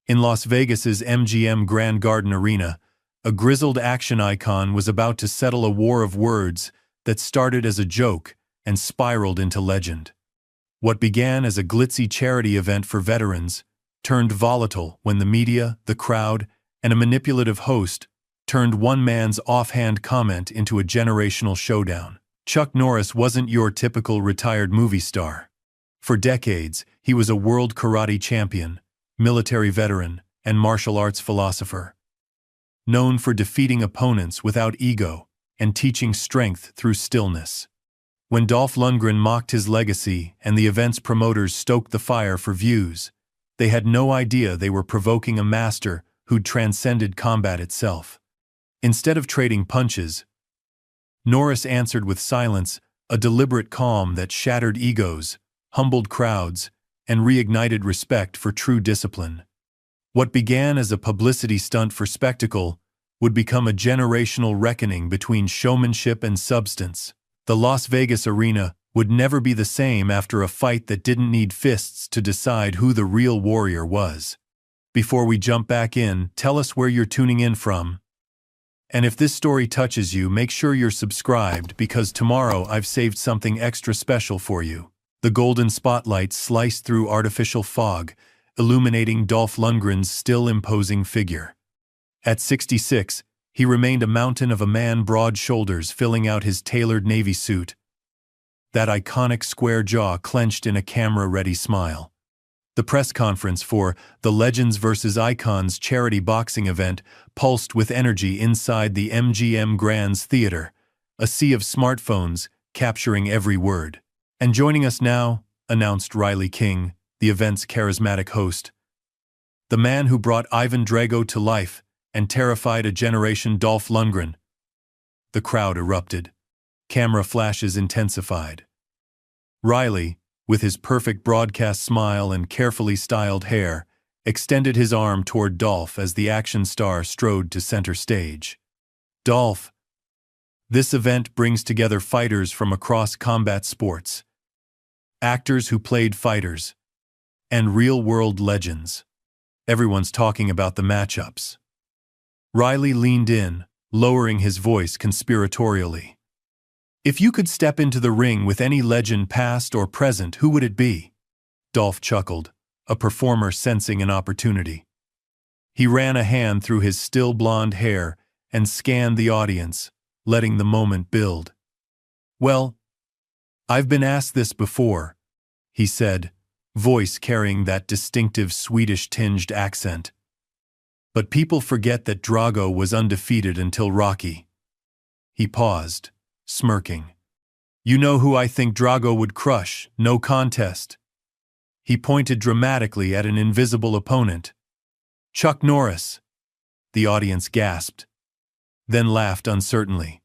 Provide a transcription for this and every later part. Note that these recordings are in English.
In Las Vegas's MGM Grand Garden Arena, a grizzled action icon was about to settle a war of words that started as a joke and spiraled into legend. What began as a glitzy charity event for veterans turned volatile when the media, the crowd, and a manipulative host turned one man's offhand comment into a generational showdown. Chuck Norris wasn't your typical retired movie star. For decades, he was a world karate champion, military veteran, and martial arts philosopher. Known for defeating opponents without ego and teaching strength through stillness. When Dolph Lundgren mocked his legacy and the event's promoters stoked the fire for views, they had no idea they were provoking a master who'd transcended combat itself. Instead of trading punches, Norris answered with silence, a deliberate calm that shattered egos, humbled crowds, and reignited respect for true discipline. What began as a publicity stunt for spectacle would become a generational reckoning between showmanship and substance. The Las Vegas arena would never be the same after a fight that didn't need fists to decide who the real warrior was. Before we jump back in, tell us where you're tuning in from. And if this story touches you, make sure you're subscribed because tomorrow I've saved something extra special for you. The golden spotlight sliced through artificial fog, illuminating Dolph Lundgren's still imposing figure. At 66, he remained a mountain of a man, broad shoulders filling out his tailored navy suit. That iconic square jaw clenched in a camera-ready smile. The press conference for the Legends vs. Icons charity boxing event pulsed with energy inside the MGM Grand's theater, a sea of smartphones capturing every word. And joining us now, announced Riley King, the event's charismatic host. The man who brought Ivan Drago to life and terrified a generation, Dolph Lundgren. The crowd erupted. Camera flashes intensified. Riley, with his perfect broadcast smile and carefully styled hair, extended his arm toward Dolph as the action star strode to center stage. Dolph, this event brings together fighters from across combat sports, actors who played fighters, and real-world legends. Everyone's talking about the matchups. Riley leaned in, lowering his voice conspiratorially. If you could step into the ring with any legend past or present, who would it be? Dolph chuckled, a performer sensing an opportunity. He ran a hand through his still blonde hair and scanned the audience, letting the moment build. Well, I've been asked this before, he said, voice carrying that distinctive Swedish-tinged accent. But people forget that Drago was undefeated until Rocky. He paused, smirking. You know who I think Drago would crush, no contest. He pointed dramatically at an invisible opponent. Chuck Norris. The audience gasped, then laughed uncertainly.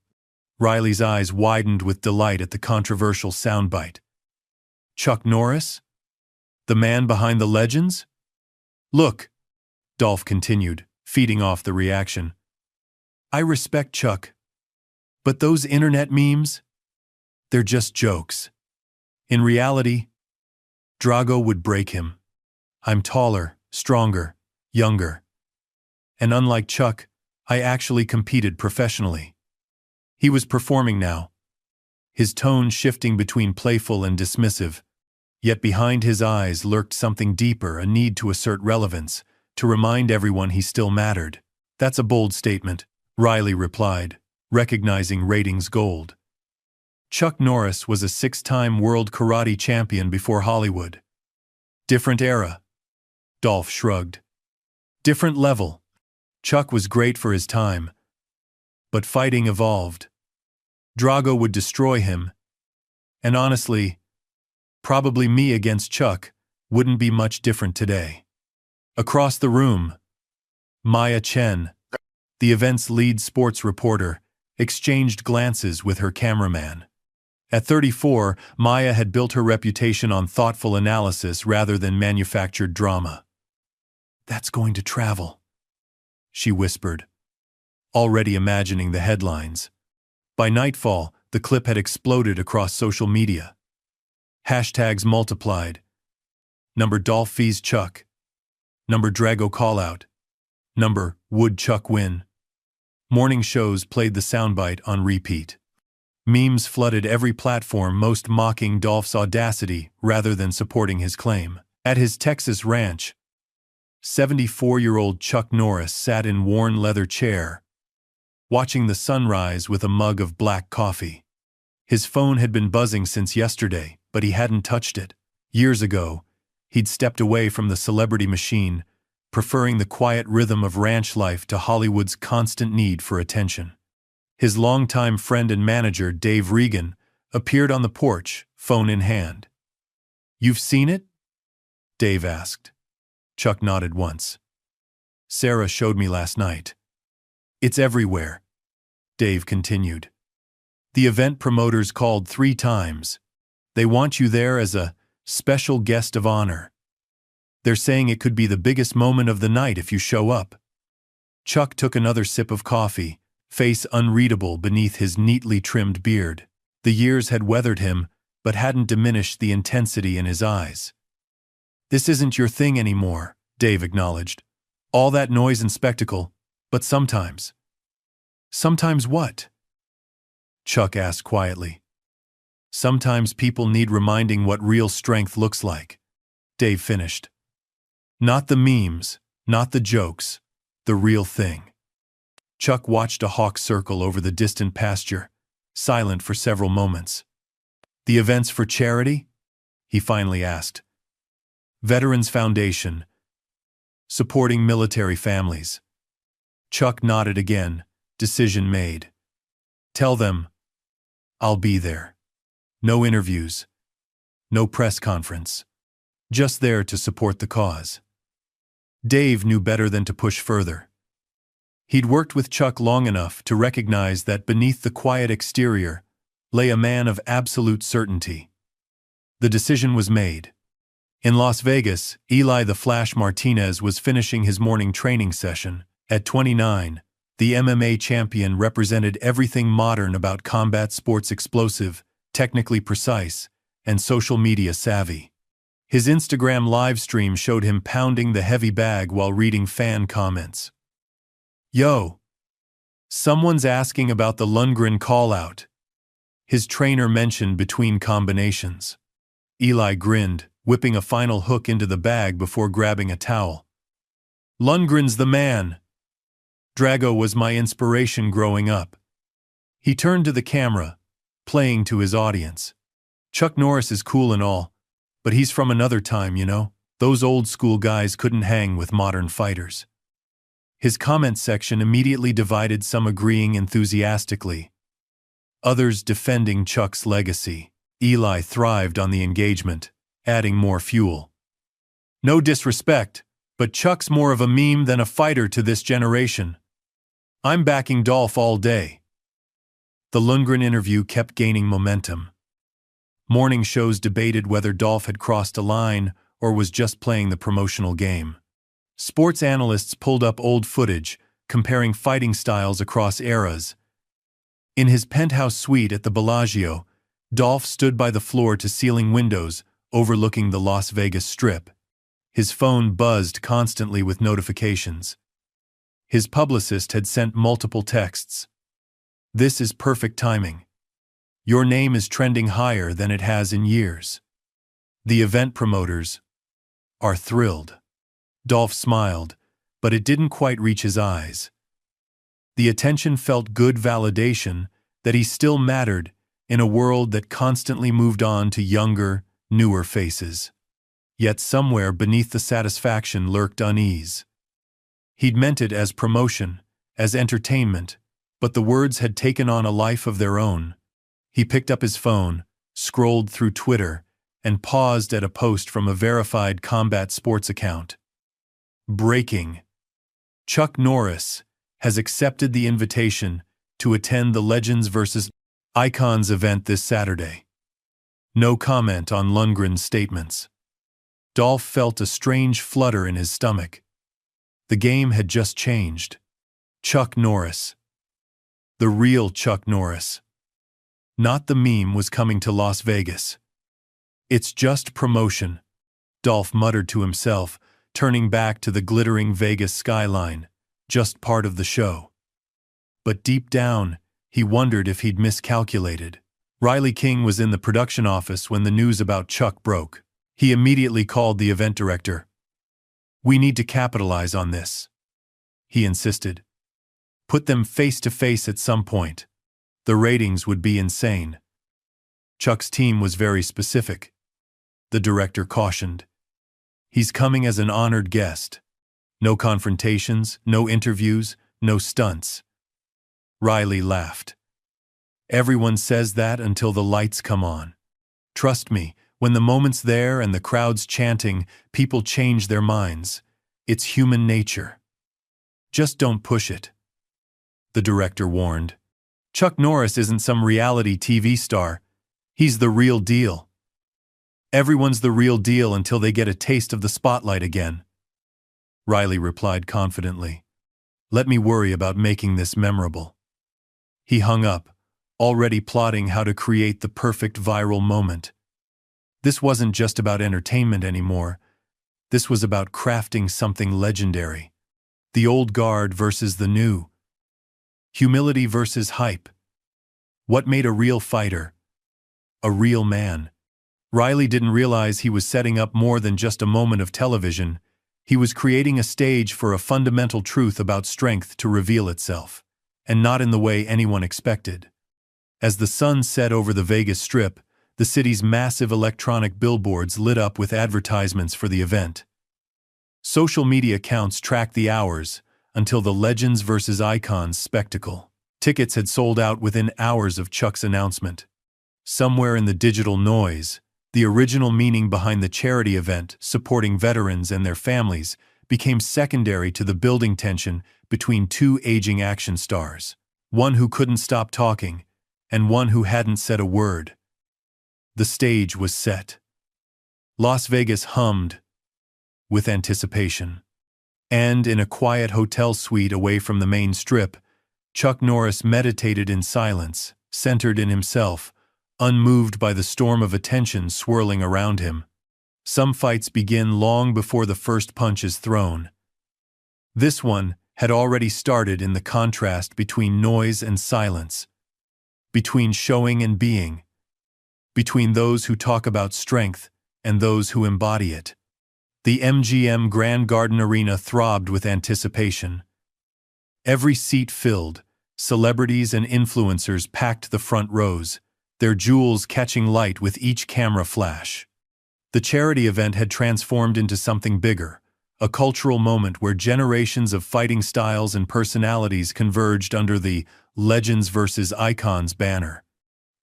Riley's eyes widened with delight at the controversial soundbite. Chuck Norris? The man behind the legends? Look, Dolph continued, feeding off the reaction. I respect Chuck. But those internet memes? They're just jokes. In reality, Drago would break him. I'm taller, stronger, younger. And unlike Chuck, I actually competed professionally. He was performing now, his tone shifting between playful and dismissive, yet behind his eyes lurked something deeper, a need to assert relevance, to remind everyone he still mattered. That's a bold statement, Riley replied, recognizing ratings gold. Chuck Norris was a 6-time world karate champion before Hollywood. Different era. Dolph shrugged. Different level. Chuck was great for his time. But fighting evolved. Drago would destroy him. And honestly, probably me against Chuck wouldn't be much different today. Across the room, Maya Chen, the event's lead sports reporter, exchanged glances with her cameraman. At 34, Maya had built her reputation on thoughtful analysis rather than manufactured drama. That's going to travel, she whispered, already imagining the headlines. By nightfall, the clip had exploded across social media. Hashtags multiplied. Number Dolph vs. Chuck. Number Drago call-out. Number would Chuck win. Morning shows played the soundbite on repeat. Memes flooded every platform, most mocking Dolph's audacity rather than supporting his claim. At his Texas ranch, 74-year-old Chuck Norris sat in worn leather chair, watching the sunrise with a mug of black coffee. His phone had been buzzing since yesterday, but he hadn't touched it. Years ago, he'd stepped away from the celebrity machine, preferring the quiet rhythm of ranch life to Hollywood's constant need for attention. His longtime friend and manager, Dave Regan, appeared on the porch, phone in hand. "You've seen it?" Dave asked. Chuck nodded once. "Sarah showed me last night." "It's everywhere," Dave continued. "The event promoters called 3 times. They want you there as a special guest of honor. They're saying it could be the biggest moment of the night if you show up." Chuck took another sip of coffee, face unreadable beneath his neatly trimmed beard. The years had weathered him, but hadn't diminished the intensity in his eyes. "This isn't your thing anymore," Dave acknowledged. "All that noise and spectacle, but sometimes." "Sometimes what?" Chuck asked quietly. "Sometimes people need reminding what real strength looks like," Dave finished. "Not the memes, not the jokes, the real thing." Chuck watched a hawk circle over the distant pasture, silent for several moments. "The event's for charity?" he finally asked. "Veterans Foundation, supporting military families." Chuck nodded again, decision made. "Tell them I'll be there. No interviews, no press conference. Just there to support the cause." Dave knew better than to push further. He'd worked with Chuck long enough to recognize that beneath the quiet exterior lay a man of absolute certainty. The decision was made. In Las Vegas, Eli "The Flash" Martinez was finishing his morning training session. At 29, the MMA champion represented everything modern about combat sports: explosive, technically precise, and social media savvy. His Instagram live stream showed him pounding the heavy bag while reading fan comments. "Yo, someone's asking about the Lundgren call-out," his trainer mentioned between combinations. Eli grinned, whipping a final hook into the bag before grabbing a towel. "Lundgren's the man. Drago was my inspiration growing up." He turned to the camera, playing to his audience. "Chuck Norris is cool and all, but he's from another time, you know? Those old school guys couldn't hang with modern fighters." His comment section immediately divided, some agreeing enthusiastically, others defending Chuck's legacy. Eli thrived on the engagement, adding more fuel. "No disrespect, but Chuck's more of a meme than a fighter to this generation. I'm backing Dolph all day." The Lundgren interview kept gaining momentum. Morning shows debated whether Dolph had crossed a line or was just playing the promotional game. Sports analysts pulled up old footage, comparing fighting styles across eras. In his penthouse suite at the Bellagio, Dolph stood by the floor-to-ceiling windows overlooking the Las Vegas Strip. His phone buzzed constantly with notifications. His publicist had sent multiple texts. "This is perfect timing. Your name is trending higher than it has in years." The event promoters are thrilled. Dolph smiled, but it didn't quite reach his eyes. The attention felt good validation that he still mattered in a world that constantly moved on to younger, newer faces. Yet somewhere beneath the satisfaction lurked unease. He'd meant it as promotion, as entertainment, but the words had taken on a life of their own. He picked up his phone, scrolled through Twitter, and paused at a post from a verified combat sports account. Breaking. Chuck Norris has accepted the invitation to attend the Legends vs. Icons event this Saturday. No comment on Lundgren's statements. Dolph felt a strange flutter in his stomach. The game had just changed. Chuck Norris. The real Chuck Norris. Not the meme was coming to Las Vegas. "It's just promotion," Dolph muttered to himself, turning back to the glittering Vegas skyline, just part of the show. But deep down, he wondered if he'd miscalculated. Riley King was in the production office when the news about Chuck broke. He immediately called the event director. "We need to capitalize on this," he insisted. "Put them face to face at some point. The ratings would be insane." Chuck's team was very specific. The director cautioned. "He's coming as an honored guest. No confrontations, no interviews, no stunts." Riley laughed. "Everyone says that until the lights come on. Trust me, when the moment's there and the crowd's chanting, people change their minds. It's human nature. Just don't push it," the director warned. "Chuck Norris isn't some reality TV star. He's the real deal. Everyone's the real deal until they get a taste of the spotlight again." Riley replied confidently. "Let me worry about making this memorable." He hung up, already plotting how to create the perfect viral moment. This wasn't just about entertainment anymore. This was about crafting something legendary. The old guard versus the new. Humility versus hype. What made a real fighter? A real man. Riley didn't realize he was setting up more than just a moment of television. He was creating a stage for a fundamental truth about strength to reveal itself, and not in the way anyone expected. As the sun set over the Vegas Strip, the city's massive electronic billboards lit up with advertisements for the event. Social media accounts tracked the hours until the Legends vs. Icons spectacle. Tickets had sold out within hours of Chuck's announcement. Somewhere in the digital noise, the original meaning behind the charity event supporting veterans and their families became secondary to the building tension between two aging action stars, one who couldn't stop talking and one who hadn't said a word. The stage was set. Las Vegas hummed with anticipation. And in a quiet hotel suite away from the main strip, Chuck Norris meditated in silence, centered in himself, unmoved by the storm of attention swirling around him. Some fights begin long before the first punch is thrown. This one had already started in the contrast between noise and silence, between showing and being, between those who talk about strength and those who embody it. The MGM Grand Garden Arena throbbed with anticipation. Every seat filled, celebrities and influencers packed the front rows, their jewels catching light with each camera flash. The charity event had transformed into something bigger, a cultural moment where generations of fighting styles and personalities converged under the Legends vs. Icons banner.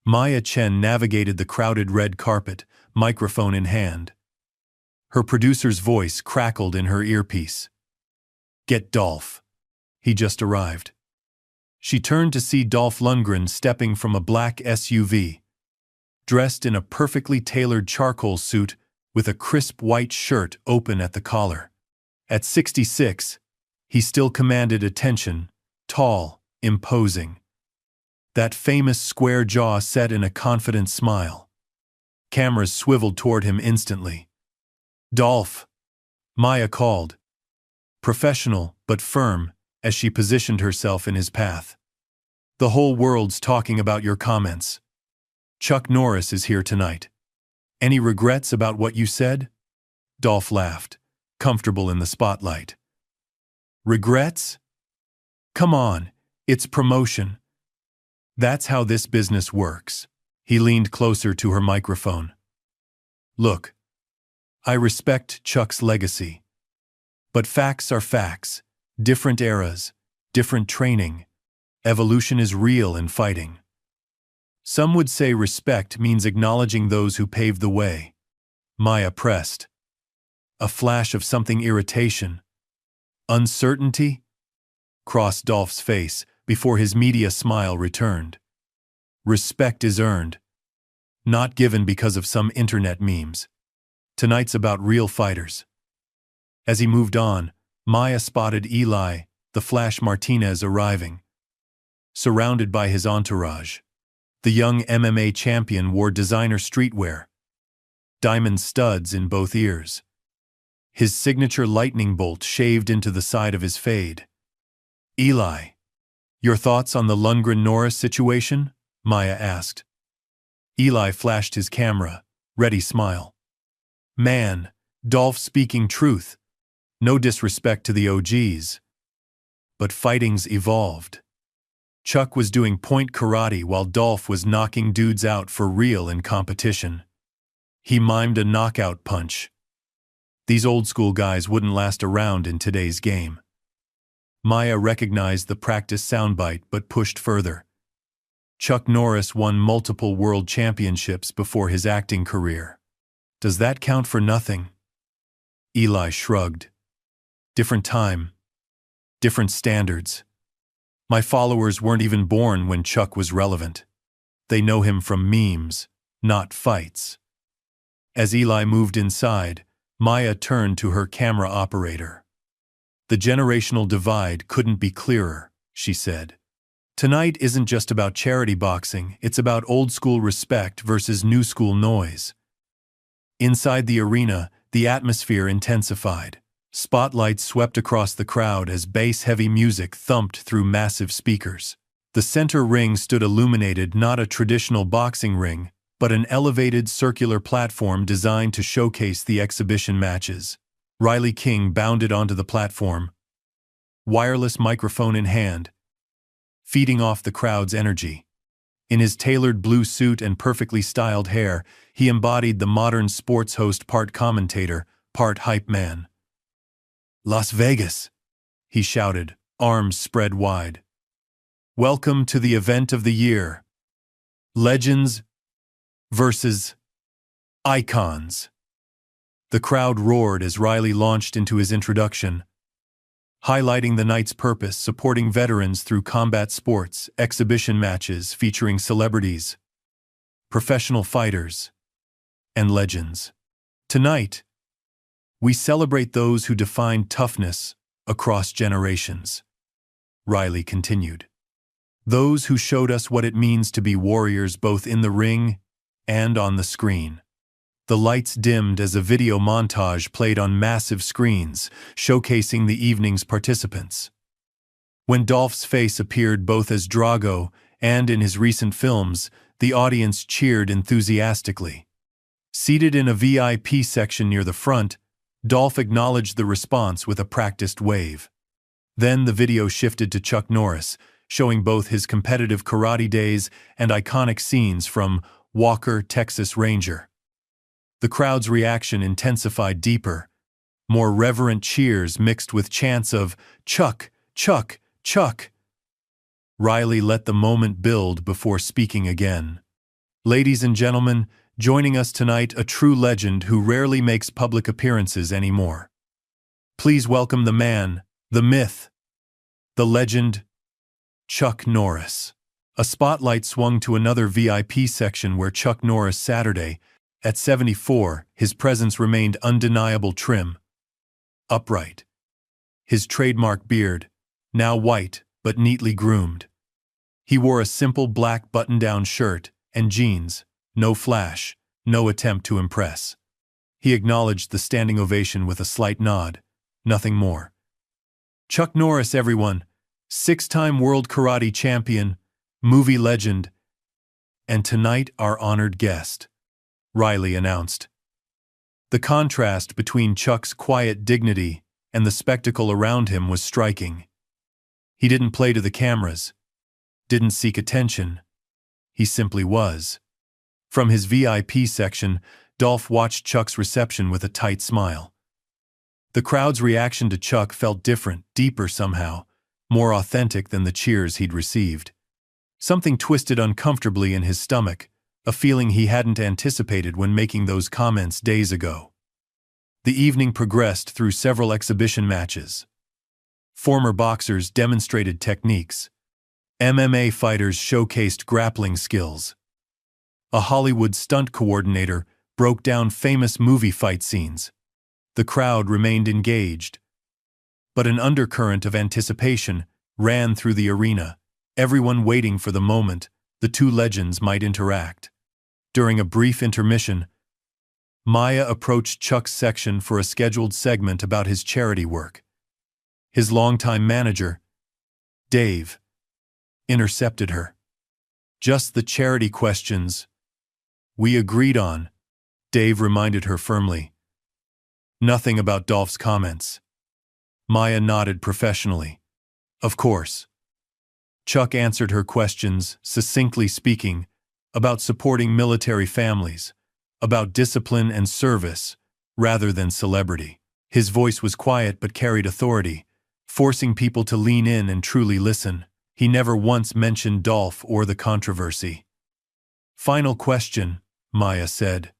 Maya Chen navigated the crowded red carpet, microphone in hand. Her producer's voice crackled in her earpiece. "Get Dolph. He just arrived." She turned to see Dolph Lundgren stepping from a black SUV, dressed in a perfectly tailored charcoal suit with a crisp white shirt open at the collar. At 66, he still commanded attention, tall, imposing. That famous square jaw set in a confident smile. Cameras swiveled toward him instantly. "Dolph," Maya called. Professional, but firm, as she positioned herself in his path. "The whole world's talking about your comments. Chuck Norris is here tonight. Any regrets about what you said?" Dolph laughed, comfortable in the spotlight. "Regrets? Come on, it's promotion. That's how this business works." He leaned closer to her microphone. "Look, I respect Chuck's legacy. But facts are facts. Different eras, different training. Evolution is real in fighting. Some would say respect means acknowledging those who paved the way." Maya pressed. A flash of something irritation. Uncertainty? Crossed Dolph's face before his media smile returned. Respect is earned, not given because of some internet memes. Tonight's about real fighters. As he moved on, Maya spotted Eli, the Flash Martinez, arriving. Surrounded by his entourage, the young MMA champion wore designer streetwear, diamond studs in both ears. his signature lightning bolt shaved into the side of his fade. "Eli, your thoughts on the Lundgren-Norris situation?" Maya asked. Eli flashed his camera, ready smile. "Man, Dolph speaking truth. No disrespect to the OGs. But fighting's evolved. Chuck was doing point karate while Dolph was knocking dudes out for real in competition. He mimed a knockout punch. These old-school guys wouldn't last around in today's game." Maya recognized the practice soundbite but pushed further. "Chuck Norris won multiple world championships before his acting career. Does that count for nothing?" Eli shrugged. "Different time. Different standards. My followers weren't even born when Chuck was relevant. They know him from memes, not fights." As Eli moved inside, Maya turned to her camera operator. "The generational divide couldn't be clearer," she said. "Tonight isn't just about charity boxing, it's about old-school respect versus new-school noise." Inside the arena, the atmosphere intensified. Spotlights swept across the crowd as bass-heavy music thumped through massive speakers. The center ring stood illuminated, not a traditional boxing ring, but an elevated circular platform designed to showcase the exhibition matches. Riley King bounded onto the platform, wireless microphone in hand, feeding off the crowd's energy. In his tailored blue suit and perfectly styled hair, he embodied the modern sports host, part commentator, part hype man. "Las Vegas," he shouted, arms spread wide. "Welcome to the event of the year. Legends versus icons." The crowd roared as Riley launched into his introduction, highlighting the night's purpose, supporting veterans through combat sports, exhibition matches featuring celebrities, professional fighters, and legends. "Tonight, we celebrate those who defined toughness across generations," Riley continued. "Those who showed us what it means to be warriors both in the ring and on the screen." The lights dimmed as a video montage played on massive screens, showcasing the evening's participants. When Dolph's face appeared both as Drago and in his recent films, the audience cheered enthusiastically. Seated in a VIP section near the front, Dolph acknowledged the response with a practiced wave. Then the video shifted to Chuck Norris, showing both his competitive karate days and iconic scenes from Walker, Texas Ranger. The crowd's reaction intensified deeper, more reverent cheers mixed with chants of "Chuck, Chuck, Chuck." Riley let the moment build before speaking again. "Ladies and gentlemen, joining us tonight, a true legend who rarely makes public appearances anymore. Please welcome the man, the myth, the legend, Chuck Norris." A spotlight swung to another VIP section where Chuck Norris Saturday, at 74, his presence remained undeniable, trim, upright. His trademark beard, now white but neatly groomed. He wore a simple black button-down shirt and jeans, no flash, no attempt to impress. He acknowledged the standing ovation with a slight nod, nothing more. "Chuck Norris, everyone, 6-time world karate champion, movie legend, and tonight our honored guest," Riley announced. The contrast between Chuck's quiet dignity and the spectacle around him was striking. He didn't play to the cameras, didn't seek attention. He simply was. From his VIP section, Dolph watched Chuck's reception with a tight smile. The crowd's reaction to Chuck felt different, deeper somehow, more authentic than the cheers he'd received. Something twisted uncomfortably in his stomach, a feeling he hadn't anticipated when making those comments days ago. The evening progressed through several exhibition matches. Former boxers demonstrated techniques. MMA fighters showcased grappling skills. A Hollywood stunt coordinator broke down famous movie fight scenes. The crowd remained engaged. But an undercurrent of anticipation ran through the arena, everyone waiting for the moment the two legends might interact. During a brief intermission, Maya approached Chuck's section for a scheduled segment about his charity work. His longtime manager, Dave, intercepted her. Just the charity questions we agreed on, Dave reminded her firmly. Nothing about Dolph's comments. Maya nodded professionally. Of course. Chuck answered her questions, succinctly speaking, about supporting military families, about discipline and service, rather than celebrity. His voice was quiet but carried authority, forcing people to lean in and truly listen. He never once mentioned Dolph or the controversy. Final question, Maya said.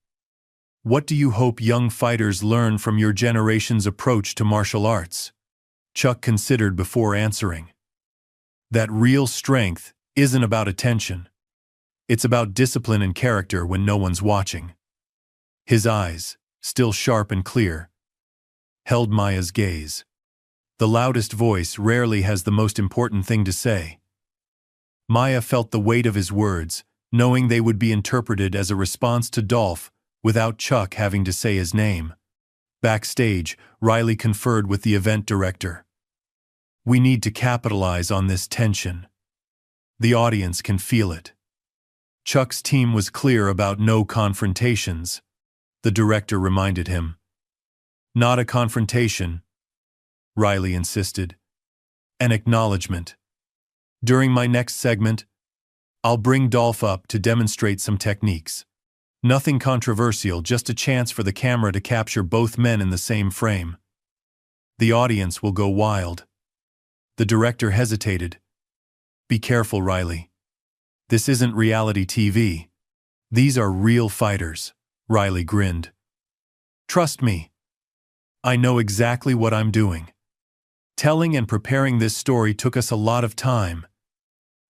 What do you hope young fighters learn from your generation's approach to martial arts? Chuck considered before answering. That real strength isn't about attention. It's about discipline and character when no one's watching. His eyes, still sharp and clear, held Maya's gaze. The loudest voice rarely has the most important thing to say. Maya felt the weight of his words, knowing they would be interpreted as a response to Dolph without Chuck having to say his name. Backstage, Riley conferred with the event director. We need to capitalize on this tension. The audience can feel it. Chuck's team was clear about no confrontations. The director reminded him. Not a confrontation, Riley insisted. An acknowledgement. During my next segment, I'll bring Dolph up to demonstrate some techniques. Nothing controversial, just a chance for the camera to capture both men in the same frame. The audience will go wild. The director hesitated. Be careful, Riley. This isn't reality TV. These are real fighters, Riley grinned. Trust me. I know exactly what I'm doing. Telling and preparing this story took us a lot of time.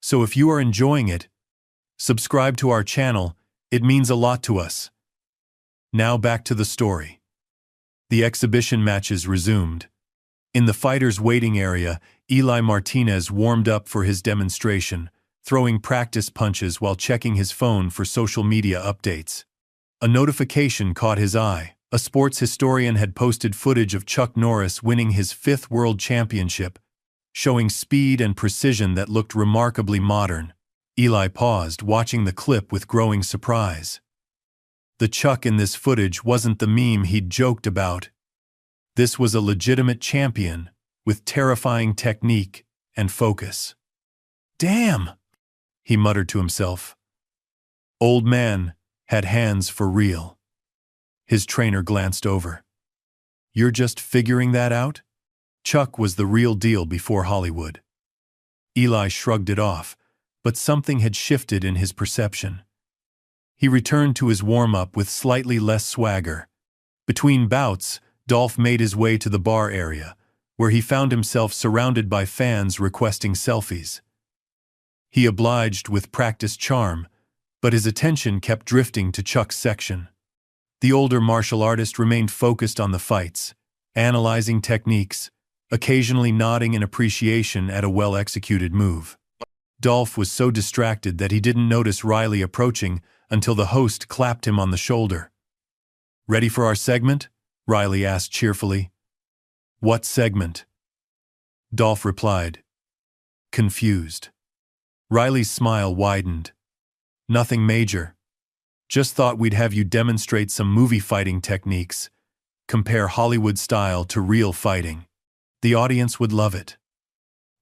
So if you are enjoying it, subscribe to our channel. It means a lot to us. Now back to the story. The exhibition matches resumed. In the fighters' waiting area, Eli Martinez warmed up for his demonstration, throwing practice punches while checking his phone for social media updates. A notification caught his eye. A sports historian had posted footage of Chuck Norris winning his 5th world championship, showing speed and precision that looked remarkably modern. Eli paused, watching the clip with growing surprise. The Chuck in this footage wasn't the meme he'd joked about. This was a legitimate champion, with terrifying technique and focus. Damn, he muttered to himself. Old man had hands for real. His trainer glanced over. You're just figuring that out? Chuck was the real deal before Hollywood. Eli shrugged it off, but something had shifted in his perception. He returned to his warm-up with slightly less swagger. Between bouts, Dolph made his way to the bar area, where he found himself surrounded by fans requesting selfies. He obliged with practiced charm, but his attention kept drifting to Chuck's section. The older martial artist remained focused on the fights, analyzing techniques, occasionally nodding in appreciation at a well-executed move. Dolph was so distracted that he didn't notice Riley approaching until the host clapped him on the shoulder. Ready for our segment? Riley asked cheerfully. What segment? Dolph replied, confused. Riley's smile widened. Nothing major. Just thought we'd have you demonstrate some movie fighting techniques, compare Hollywood style to real fighting. The audience would love it.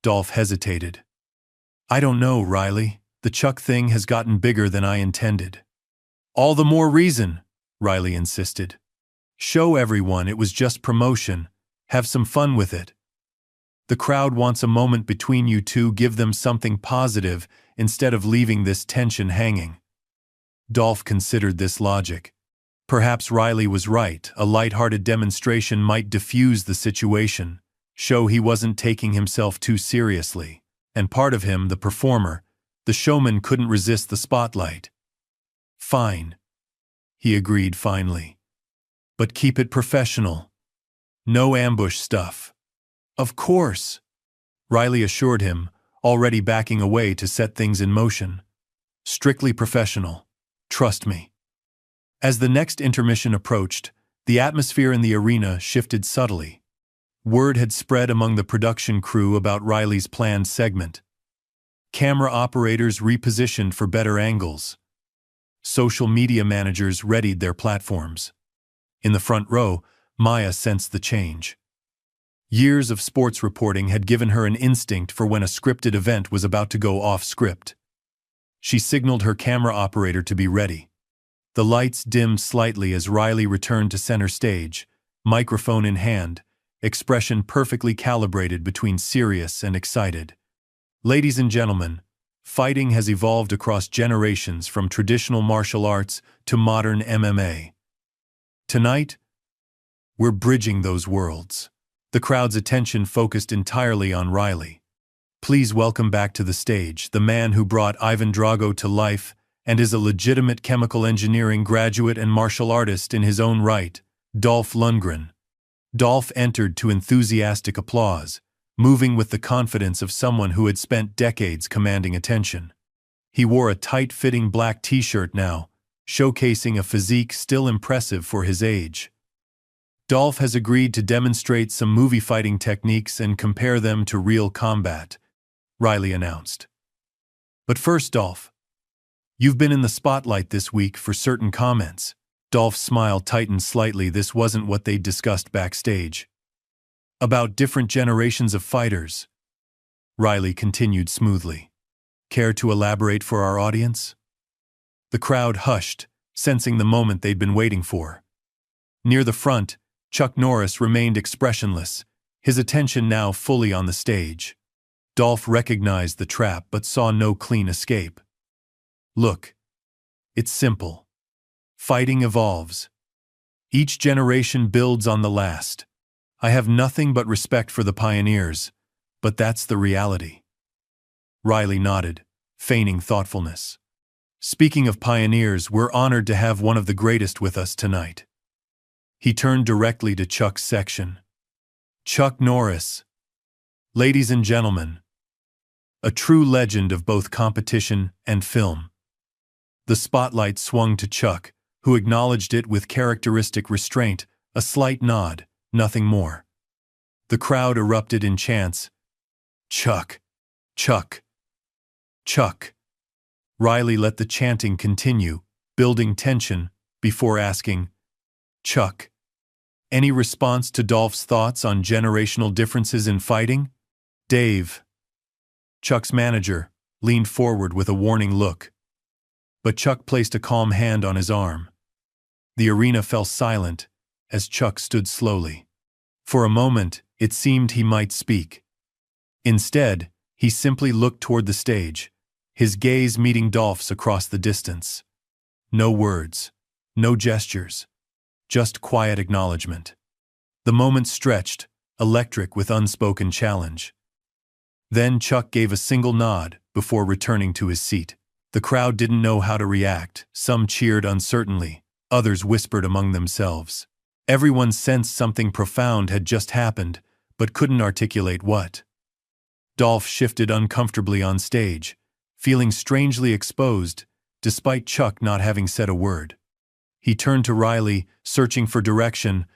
Dolph hesitated. I don't know, Riley. The Chuck thing has gotten bigger than I intended. All the more reason, Riley insisted. Show everyone it was just promotion. Have some fun with it. The crowd wants a moment between you two. Give them something positive instead of leaving this tension hanging. Dolph considered this logic. Perhaps Riley was right. A light-hearted demonstration might diffuse the situation, show he wasn't taking himself too seriously. And part of him, the performer, the showman, couldn't resist the spotlight. Fine, he agreed finally. But keep it professional. No ambush stuff. Of course, Riley assured him, already backing away to set things in motion. Strictly professional. Trust me. As the next intermission approached, the atmosphere in the arena shifted subtly. Word had spread among the production crew about Riley's planned segment. Camera operators repositioned for better angles. Social media managers readied their platforms. In the front row, Maya sensed the change. Years of sports reporting had given her an instinct for when a scripted event was about to go off script. She signaled her camera operator to be ready. The lights dimmed slightly as Riley returned to center stage, microphone in hand, expression perfectly calibrated between serious and excited. Ladies and gentlemen, fighting has evolved across generations from traditional martial arts to modern MMA. Tonight, we're bridging those worlds. The crowd's attention focused entirely on Riley. Please welcome back to the stage the man who brought Ivan Drago to life and is a legitimate chemical engineering graduate and martial artist in his own right, Dolph Lundgren. Dolph entered to enthusiastic applause, moving with the confidence of someone who had spent decades commanding attention. He wore a tight-fitting black t-shirt now, showcasing a physique still impressive for his age. Dolph has agreed to demonstrate some movie fighting techniques and compare them to real combat, Riley announced. But first, Dolph, you've been in the spotlight this week for certain comments. Dolph's smile tightened slightly. This wasn't what they'd discussed backstage. About different generations of fighters, Riley continued smoothly. Care to elaborate for our audience? The crowd hushed, sensing the moment they'd been waiting for. Near the front, Chuck Norris remained expressionless, his attention now fully on the stage. Dolph recognized the trap but saw no clean escape. Look, it's simple. Fighting evolves. Each generation builds on the last. I have nothing but respect for the pioneers, but that's the reality. Riley nodded, feigning thoughtfulness. Speaking of pioneers, we're honored to have one of the greatest with us tonight. He turned directly to Chuck's section. Chuck Norris. Ladies and gentlemen, a true legend of both competition and film. The spotlight swung to Chuck, who acknowledged it with characteristic restraint, a slight nod, nothing more. The crowd erupted in chants. Chuck, Chuck, Chuck. Riley let the chanting continue, building tension, before asking, Chuck, any response to Dolph's thoughts on generational differences in fighting? Dave, Chuck's manager, leaned forward with a warning look. But Chuck placed a calm hand on his arm. The arena fell silent as Chuck stood slowly. For a moment, it seemed he might speak. Instead, he simply looked toward the stage, his gaze meeting Dolph's across the distance. No words, no gestures, just quiet acknowledgement. The moment stretched, electric with unspoken challenge. Then Chuck gave a single nod before returning to his seat. The crowd didn't know how to react. Some cheered uncertainly, others whispered among themselves. Everyone sensed something profound had just happened, but couldn't articulate what. Dolph shifted uncomfortably on stage, feeling strangely exposed, despite Chuck not having said a word. He turned to Riley, searching for direction,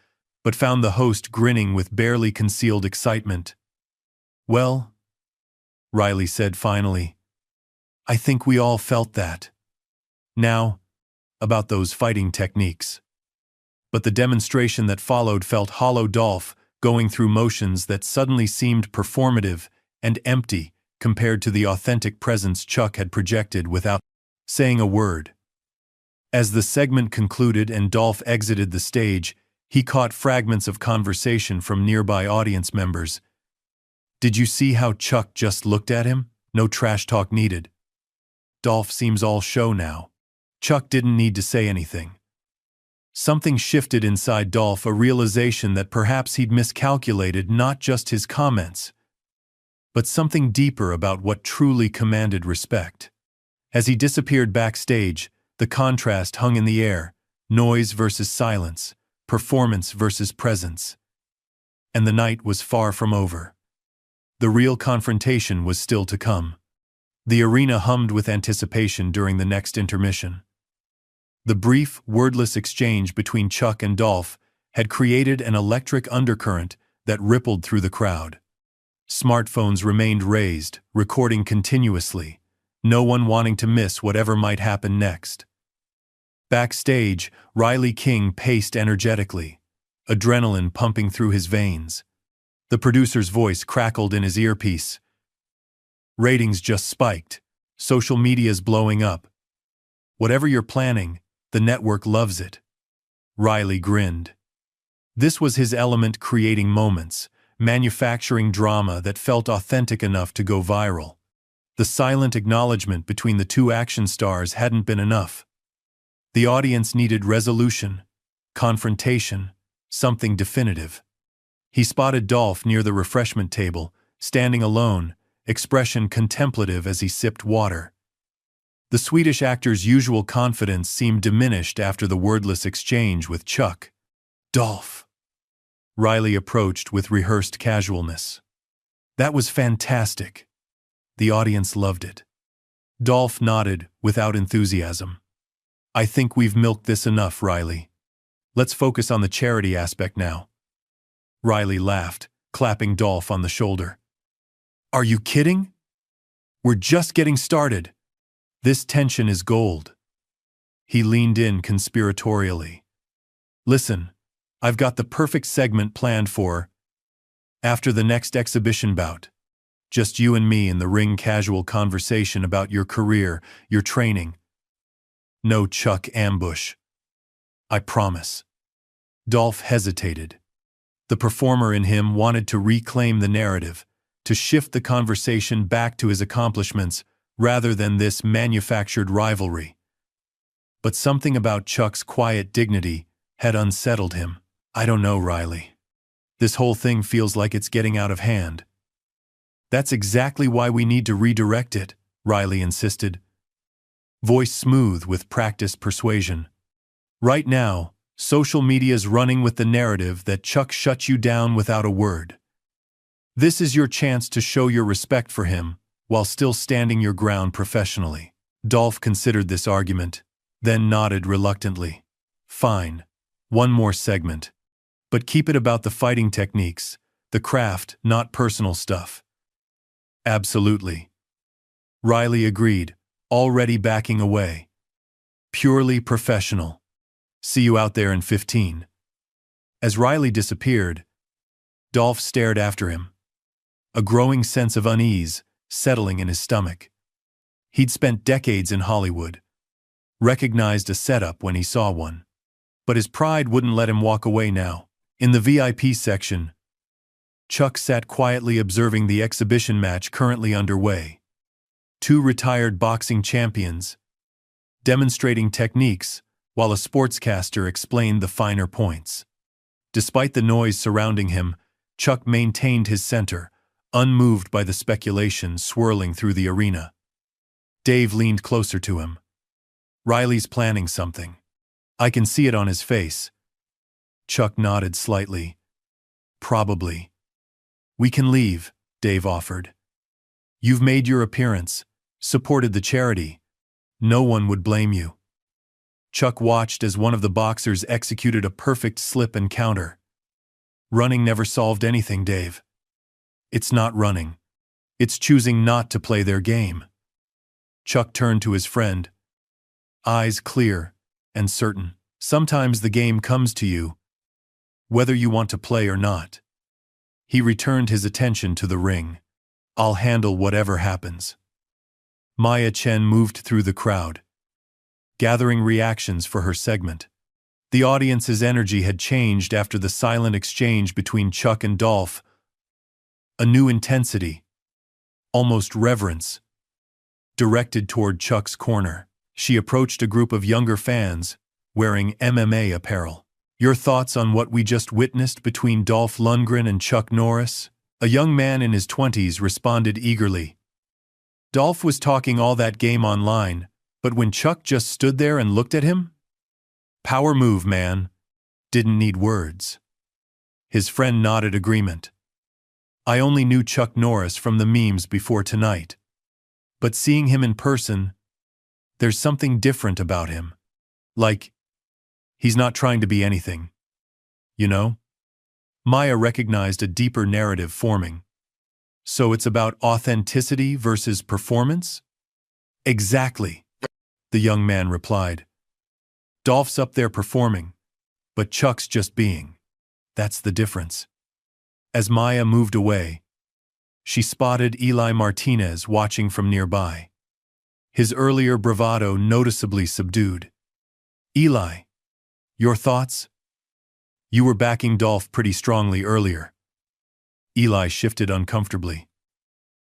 but found the host grinning with barely concealed excitement. Well, Riley said finally, I think we all felt that. Now, about those fighting techniques. But the demonstration that followed felt hollow. Dolph, going through motions that suddenly seemed performative and empty compared to the authentic presence Chuck had projected without saying a word. As the segment concluded and Dolph exited the stage, he caught fragments of conversation from nearby audience members. Did you see how Chuck just looked at him? No trash talk needed. Dolph seems all show now. Chuck didn't need to say anything. Something shifted inside Dolph, a realization that perhaps he'd miscalculated not just his comments, but something deeper about what truly commanded respect. As he disappeared backstage, the contrast hung in the air, noise versus silence, performance versus presence. And the night was far from over. The real confrontation was still to come. The arena hummed with anticipation during the next intermission. The brief, wordless exchange between Chuck and Dolph had created an electric undercurrent that rippled through the crowd. Smartphones remained raised, recording continuously, no one wanting to miss whatever might happen next. Backstage, Riley King paced energetically, adrenaline pumping through his veins. The producer's voice crackled in his earpiece. Ratings just spiked. Social media's blowing up. Whatever you're planning, the network loves it. Riley grinned. This was his element, creating moments, manufacturing drama that felt authentic enough to go viral. The silent acknowledgement between the two action stars hadn't been enough. The audience needed resolution, confrontation, something definitive. He spotted Dolph near the refreshment table, standing alone, expression contemplative as he sipped water. The Swedish actor's usual confidence seemed diminished after the wordless exchange with Chuck. "Dolph," Riley approached with rehearsed casualness. "That was fantastic." The audience loved it. Dolph nodded, without enthusiasm. "I think we've milked this enough, Riley. Let's focus on the charity aspect now." Riley laughed, clapping Dolph on the shoulder. "Are you kidding? We're just getting started. This tension is gold." He leaned in conspiratorially. "Listen, I've got the perfect segment planned for after the next exhibition bout. Just you and me in the ring, casual conversation about your career, your training. No Chuck ambush. I promise." Dolph hesitated. The performer in him wanted to reclaim the narrative, to shift the conversation back to his accomplishments rather than this manufactured rivalry. But something about Chuck's quiet dignity had unsettled him. "I don't know, Riley. This whole thing feels like it's getting out of hand." "That's exactly why we need to redirect it," Riley insisted. Voice smooth with practiced persuasion. "Right now, social media's running with the narrative that Chuck shut you down without a word. This is your chance to show your respect for him, while still standing your ground professionally." Dolph considered this argument, then nodded reluctantly. "Fine. One more segment. But keep it about the fighting techniques, the craft, not personal stuff." "Absolutely." Riley agreed, already backing away. "Purely professional. See you out there in 15. As Riley disappeared, Dolph stared after him. A growing sense of unease settling in his stomach. He'd spent decades in Hollywood, recognized a setup when he saw one. But his pride wouldn't let him walk away now. In the VIP section, Chuck sat quietly observing the exhibition match currently underway. Two retired boxing champions, demonstrating techniques, while a sportscaster explained the finer points. Despite the noise surrounding him, Chuck maintained his center, unmoved by the speculation swirling through the arena. Dave leaned closer to him. "Riley's planning something. I can see it on his face." Chuck nodded slightly. "Probably." "We can leave," Dave offered. "You've made your appearance, supported the charity. No one would blame you." Chuck watched as one of the boxers executed a perfect slip and counter. "Running never solved anything, Dave. It's not running. It's choosing not to play their game." Chuck turned to his friend, eyes clear and certain. "Sometimes the game comes to you, whether you want to play or not." He returned his attention to the ring. "I'll handle whatever happens." Maya Chen moved through the crowd, gathering reactions for her segment. The audience's energy had changed after the silent exchange between Chuck and Dolph. A new intensity, almost reverence, directed toward Chuck's corner. She approached a group of younger fans, wearing MMA apparel. "Your thoughts on what we just witnessed between Dolph Lundgren and Chuck Norris?" A young man in his 20s responded eagerly. Dolph was talking all that game online, but when Chuck just stood there and looked at him? Power move, man. Didn't need words. His friend nodded agreement. "I only knew Chuck Norris from the memes before tonight. But seeing him in person, there's something different about him. Like, he's not trying to be anything, you know? Maya recognized a deeper narrative forming. So it's about authenticity versus performance? Exactly, the young man replied. Dolph's up there performing, but Chuck's just being. That's the difference. As Maya moved away, she spotted Eli Martinez watching from nearby. His earlier bravado noticeably subdued. Eli, your thoughts? You were backing Dolph pretty strongly earlier. Eli shifted uncomfortably.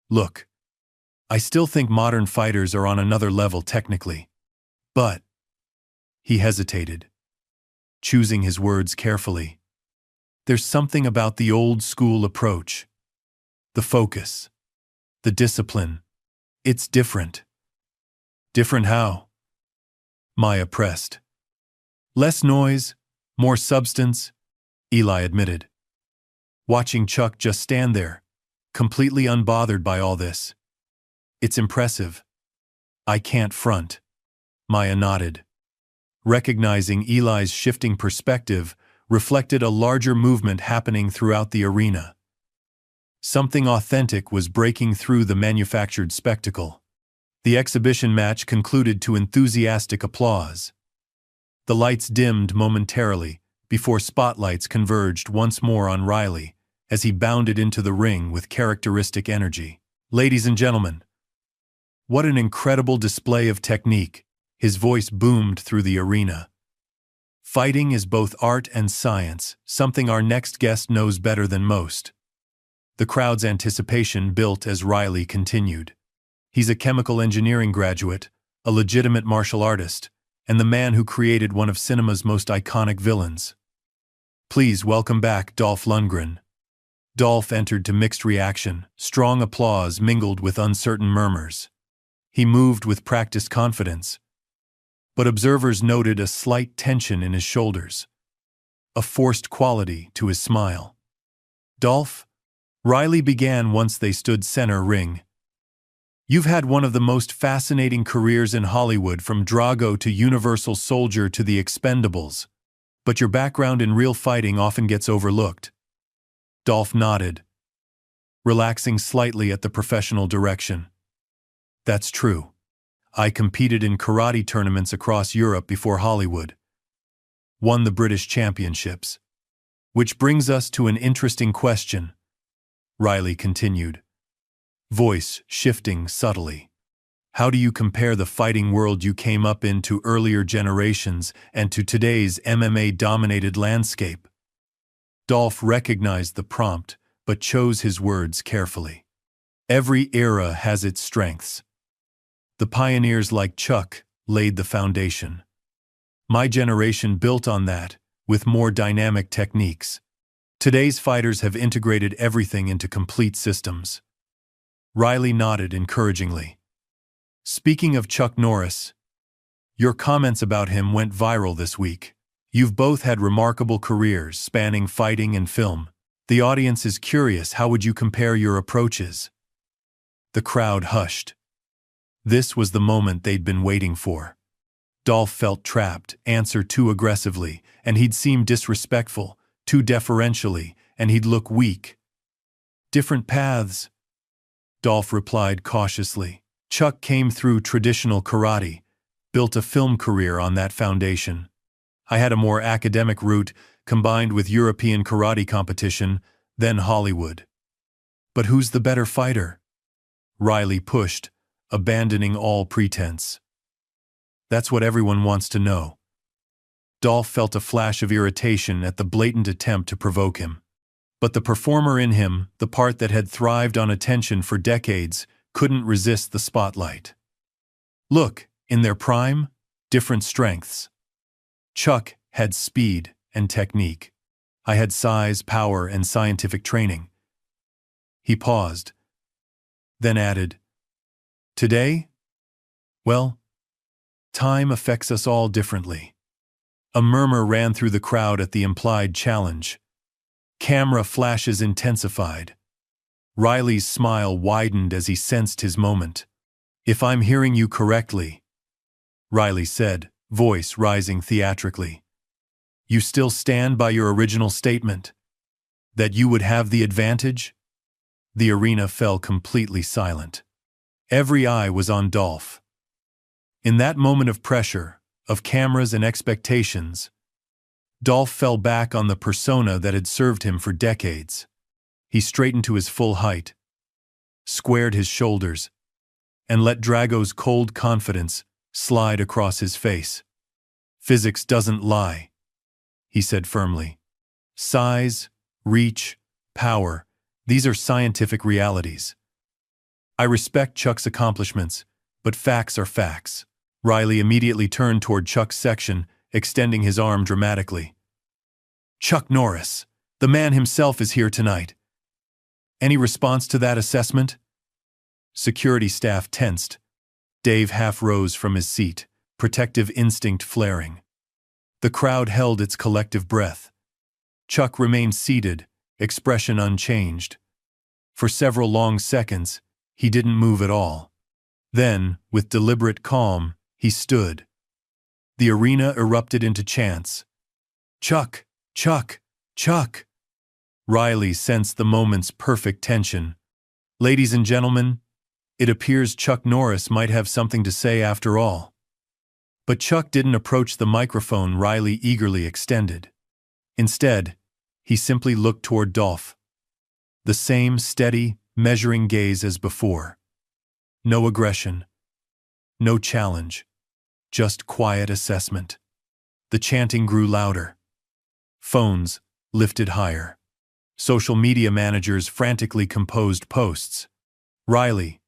Look, I still think modern fighters are on another level technically. But, he hesitated, choosing his words carefully. There's something about the old school approach. The focus. The discipline. It's different. Different how? Maya pressed. Less noise, more substance, Eli admitted. Watching Chuck just stand there, completely unbothered by all this. It's impressive. I can't front. Maya nodded. Recognizing Eli's shifting perspective reflected a larger movement happening throughout the arena. Something authentic was breaking through the manufactured spectacle. The exhibition match concluded to enthusiastic applause. The lights dimmed momentarily before spotlights converged once more on Riley as he bounded into the ring with characteristic energy. Ladies and gentlemen, what an incredible display of technique! His voice boomed through the arena. Fighting is both art and science, something our next guest knows better than most. The crowd's anticipation built as Riley continued. He's a chemical engineering graduate, a legitimate martial artist, and the man who created one of cinema's most iconic villains. Please welcome back Dolph Lundgren. Dolph entered to mixed reaction, strong applause mingled with uncertain murmurs. He moved with practiced confidence, but observers noted a slight tension in his shoulders, a forced quality to his smile. Dolph, Riley began once they stood center ring. You've had one of the most fascinating careers in Hollywood, from Drago to Universal Soldier to The Expendables, but your background in real fighting often gets overlooked. Dolph nodded, relaxing slightly at the professional direction. That's true. I competed in karate tournaments across Europe before Hollywood. Won the British Championships. Which brings us to an interesting question, Riley continued, voice shifting subtly. How do you compare the fighting world you came up in to earlier generations and to today's MMA-dominated landscape? Dolph recognized the prompt, but chose his words carefully. Every era has its strengths. The pioneers like Chuck laid the foundation. My generation built on that, with more dynamic techniques. Today's fighters have integrated everything into complete systems. Riley nodded encouragingly. Speaking of Chuck Norris, your comments about him went viral this week. You've both had remarkable careers spanning fighting and film. The audience is curious, how would you compare your approaches? The crowd hushed. This was the moment they'd been waiting for. Dolph felt trapped, answer too aggressively, and he'd seem disrespectful, too deferentially, and he'd look weak. Different paths, Dolph replied cautiously. Chuck came through traditional karate, built a film career on that foundation. I had a more academic route, combined with European karate competition, then Hollywood. But who's the better fighter? Riley pushed, abandoning all pretense. That's what everyone wants to know. Dolph felt a flash of irritation at the blatant attempt to provoke him. But the performer in him, the part that had thrived on attention for decades, couldn't resist the spotlight. Look, in their prime, different strengths. Chuck had speed and technique. I had size, power, and scientific training. He paused, then added, Today? Well, time affects us all differently. A murmur ran through the crowd at the implied challenge. Camera flashes intensified. Riley's smile widened as he sensed his moment. If I'm hearing you correctly, Riley said, voice rising theatrically. You still stand by your original statement? That you would have the advantage? The arena fell completely silent. Every eye was on Dolph. In that moment of pressure, of cameras and expectations, Dolph fell back on the persona that had served him for decades. He straightened to his full height, squared his shoulders, and let Drago's cold confidence slide across his face. Physics doesn't lie, he said firmly. Size, reach, power, these are scientific realities. I respect Chuck's accomplishments, but facts are facts. Riley immediately turned toward Chuck's section, extending his arm dramatically. Chuck Norris, the man himself, is here tonight. Any response to that assessment? Security staff tensed. Dave half rose from his seat, protective instinct flaring. The crowd held its collective breath. Chuck remained seated, expression unchanged. For several long seconds, he didn't move at all. Then, with deliberate calm, he stood. The arena erupted into chants. Chuck! Chuck! Chuck! Riley sensed the moment's perfect tension. Ladies and gentlemen, it appears Chuck Norris might have something to say after all. But Chuck didn't approach the microphone Riley eagerly extended. Instead, he simply looked toward Dolph. The same steady, measuring gaze as before. No aggression. No challenge. Just quiet assessment. The chanting grew louder. Phones lifted higher. Social media managers frantically composed posts. Riley,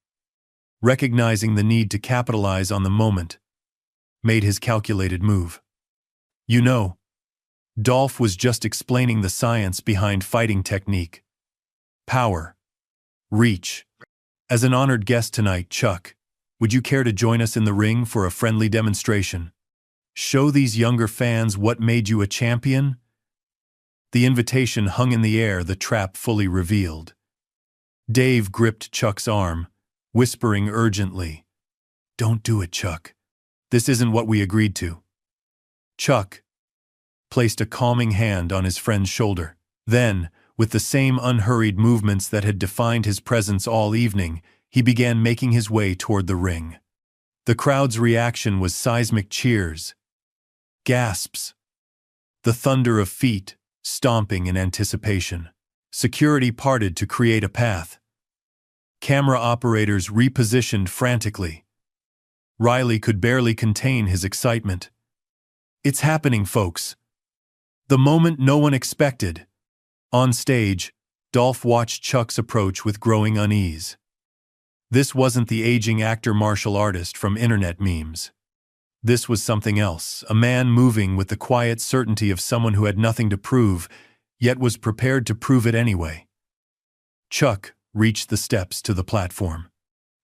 recognizing the need to capitalize on the moment, made his calculated move. You know, Dolph was just explaining the science behind fighting technique. Power. Reach. As an honored guest tonight, Chuck, would you care to join us in the ring for a friendly demonstration? Show these younger fans what made you a champion? The invitation hung in the air, the trap fully revealed. Dave gripped Chuck's arm, whispering urgently, Don't do it, Chuck. This isn't what we agreed to. Chuck placed a calming hand on his friend's shoulder. Then, with the same unhurried movements that had defined his presence all evening, he began making his way toward the ring. The crowd's reaction was seismic cheers, gasps, the thunder of feet stomping in anticipation. Security parted to create a path. Camera operators repositioned frantically. Riley could barely contain his excitement. It's happening, folks. The moment no one expected. On stage, Dolph watched Chuck's approach with growing unease. This wasn't the aging actor martial artist from internet memes. This was something else, a man moving with the quiet certainty of someone who had nothing to prove, yet was prepared to prove it anyway. Chuck reached the steps to the platform.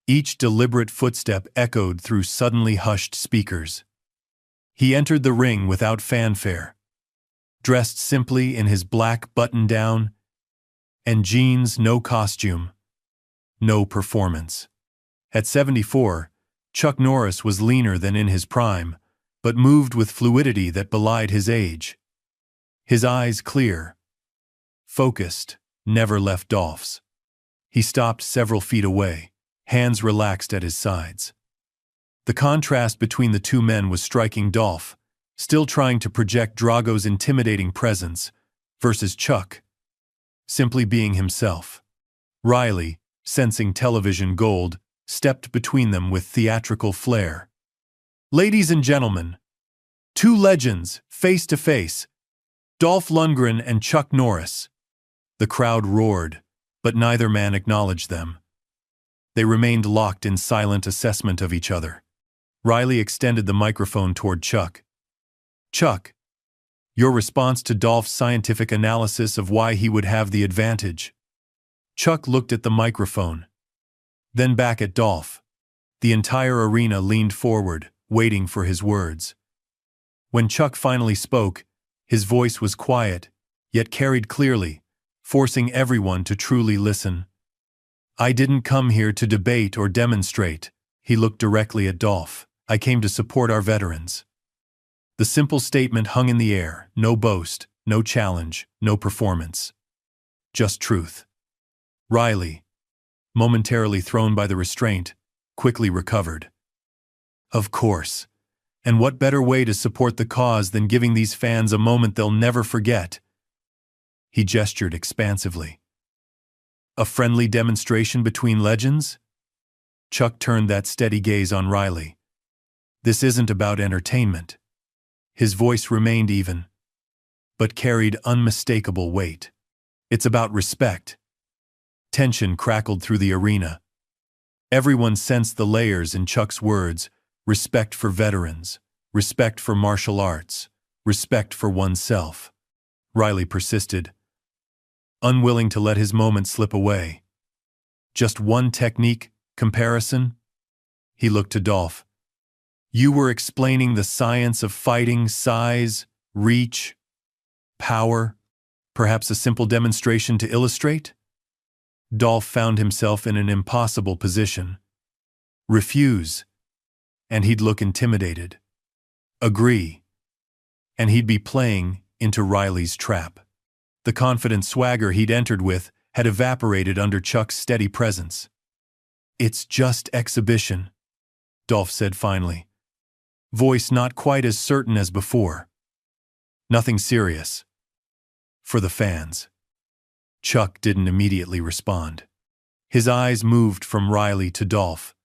Each deliberate footstep echoed through suddenly hushed speakers. He entered the ring without fanfare, dressed simply in his black button-down and jeans, no costume, no performance. At 74, Chuck Norris was leaner than in his prime, but moved with fluidity that belied his age. His eyes clear, focused, never left Dolph's. He stopped several feet away, hands relaxed at his sides. The contrast between the two men was striking. Dolph, still trying to project Drago's intimidating presence, versus Chuck, simply being himself. Riley, sensing television gold, stepped between them with theatrical flair. Ladies and gentlemen, two legends, face to face, Dolph Lundgren and Chuck Norris. The crowd roared, but neither man acknowledged them. They remained locked in silent assessment of each other. Riley extended the microphone toward Chuck. Chuck, your response to Dolph's scientific analysis of why he would have the advantage. Chuck looked at the microphone, then back at Dolph. The entire arena leaned forward, waiting for his words. When Chuck finally spoke, his voice was quiet, yet carried clearly, forcing everyone to truly listen. I didn't come here to debate or demonstrate. He looked directly at Dolph. I came to support our veterans. The simple statement hung in the air, no boast, no challenge, no performance. Just truth. Riley, momentarily thrown by the restraint, quickly recovered. Of course. And what better way to support the cause than giving these fans a moment they'll never forget? He gestured expansively. A friendly demonstration between legends? Chuck turned that steady gaze on Riley. This isn't about entertainment. His voice remained even, but carried unmistakable weight. It's about respect. Tension crackled through the arena. Everyone sensed the layers in Chuck's words: respect for veterans, respect for martial arts, respect for oneself. Riley persisted, unwilling to let his moment slip away. Just one technique comparison? He looked to Dolph. You were explaining the science of fighting, size, reach, power, perhaps a simple demonstration to illustrate? Dolph found himself in an impossible position. Refuse, and he'd look intimidated. Agree, and he'd be playing into Riley's trap. The confident swagger he'd entered with had evaporated under Chuck's steady presence. It's just exhibition, Dolph said finally, voice not quite as certain as before. Nothing serious. For the fans. Chuck didn't immediately respond. His eyes moved from Riley to Dolph.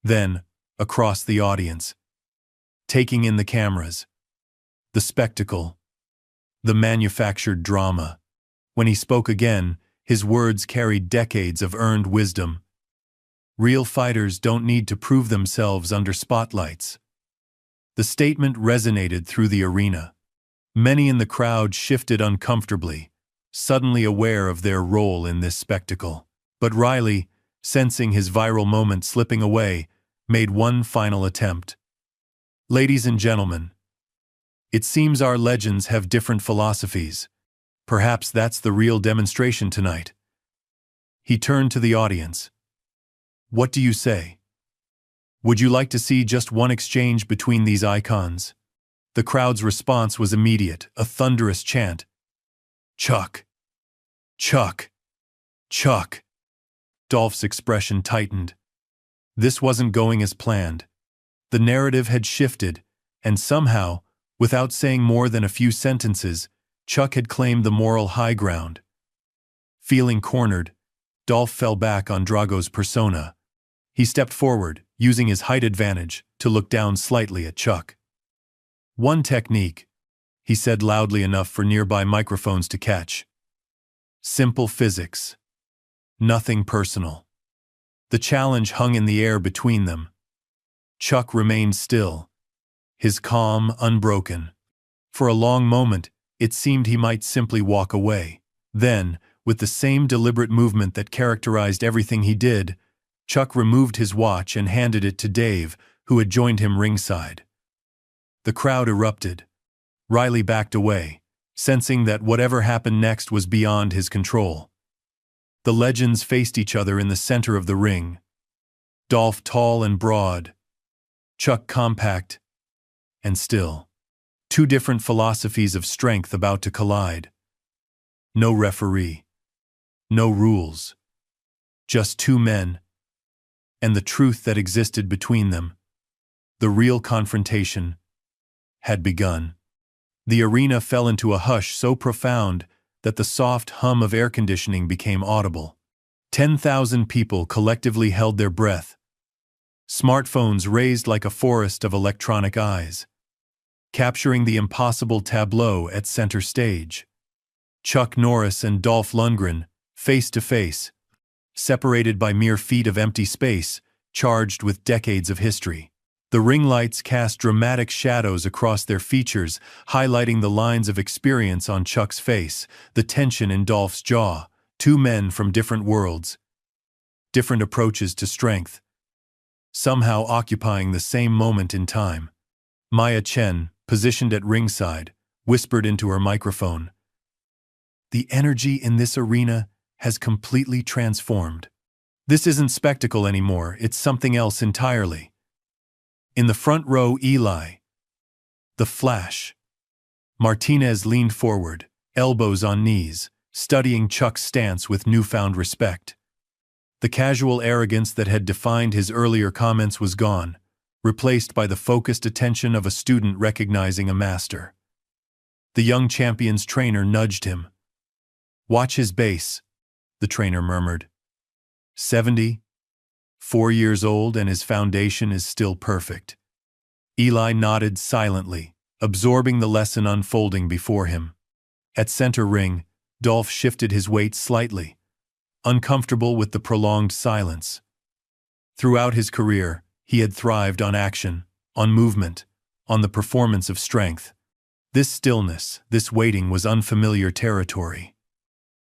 Then, across the audience, taking in the cameras, the spectacle, the manufactured drama. When he spoke again, his words carried decades of earned wisdom. Real fighters don't need to prove themselves under spotlights. The statement resonated through the arena. Many in the crowd shifted uncomfortably, suddenly aware of their role in this spectacle. But Riley, sensing his viral moment slipping away, made one final attempt. Ladies and gentlemen, it seems our legends have different philosophies. Perhaps that's the real demonstration tonight. He turned to the audience. What do you say? Would you like to see just one exchange between these icons? The crowd's response was immediate, a thunderous chant. Chuck! Chuck! Chuck! Dolph's expression tightened. This wasn't going as planned. The narrative had shifted, and somehow, without saying more than a few sentences, Chuck had claimed the moral high ground. Feeling cornered, Dolph fell back on Drago's persona. He stepped forward, using his height advantage, to look down slightly at Chuck. One technique, he said loudly enough for nearby microphones to catch. Simple physics. Nothing personal. The challenge hung in the air between them. Chuck remained still, his calm unbroken. For a long moment, it seemed he might simply walk away. Then, with the same deliberate movement that characterized everything he did, Chuck removed his watch and handed it to Dave, who had joined him ringside. The crowd erupted. Riley backed away, sensing that whatever happened next was beyond his control. The legends faced each other in the center of the ring. Dolph tall and broad, Chuck compact and still. Two different philosophies of strength about to collide. No referee. No rules. Just two men. And the truth that existed between them. The real confrontation had begun. The arena fell into a hush so profound that the soft hum of air conditioning became audible. 10,000 people collectively held their breath. Smartphones raised like a forest of electronic eyes, capturing the impossible tableau at center stage. Chuck Norris and Dolph Lundgren, face to face, separated by mere feet of empty space, charged with decades of history. The ring lights cast dramatic shadows across their features, highlighting the lines of experience on Chuck's face, the tension in Dolph's jaw. Two men from different worlds, different approaches to strength, somehow occupying the same moment in time. Maya Chen, positioned at ringside, whispered into her microphone. The energy in this arena has completely transformed. This isn't spectacle anymore, it's something else entirely. In the front row, Eli, The flash. Martinez leaned forward, elbows on knees, studying Chuck's stance with newfound respect. The casual arrogance that had defined his earlier comments was gone, replaced by the focused attention of a student recognizing a master. The young champion's trainer nudged him. "Watch his base," the trainer murmured. 4 years old and his foundation is still perfect. Eli nodded silently, absorbing the lesson unfolding before him. At center ring, Dolph shifted his weight slightly, uncomfortable with the prolonged silence. Throughout his career, he had thrived on action, on movement, on the performance of strength. This stillness, this waiting was unfamiliar territory.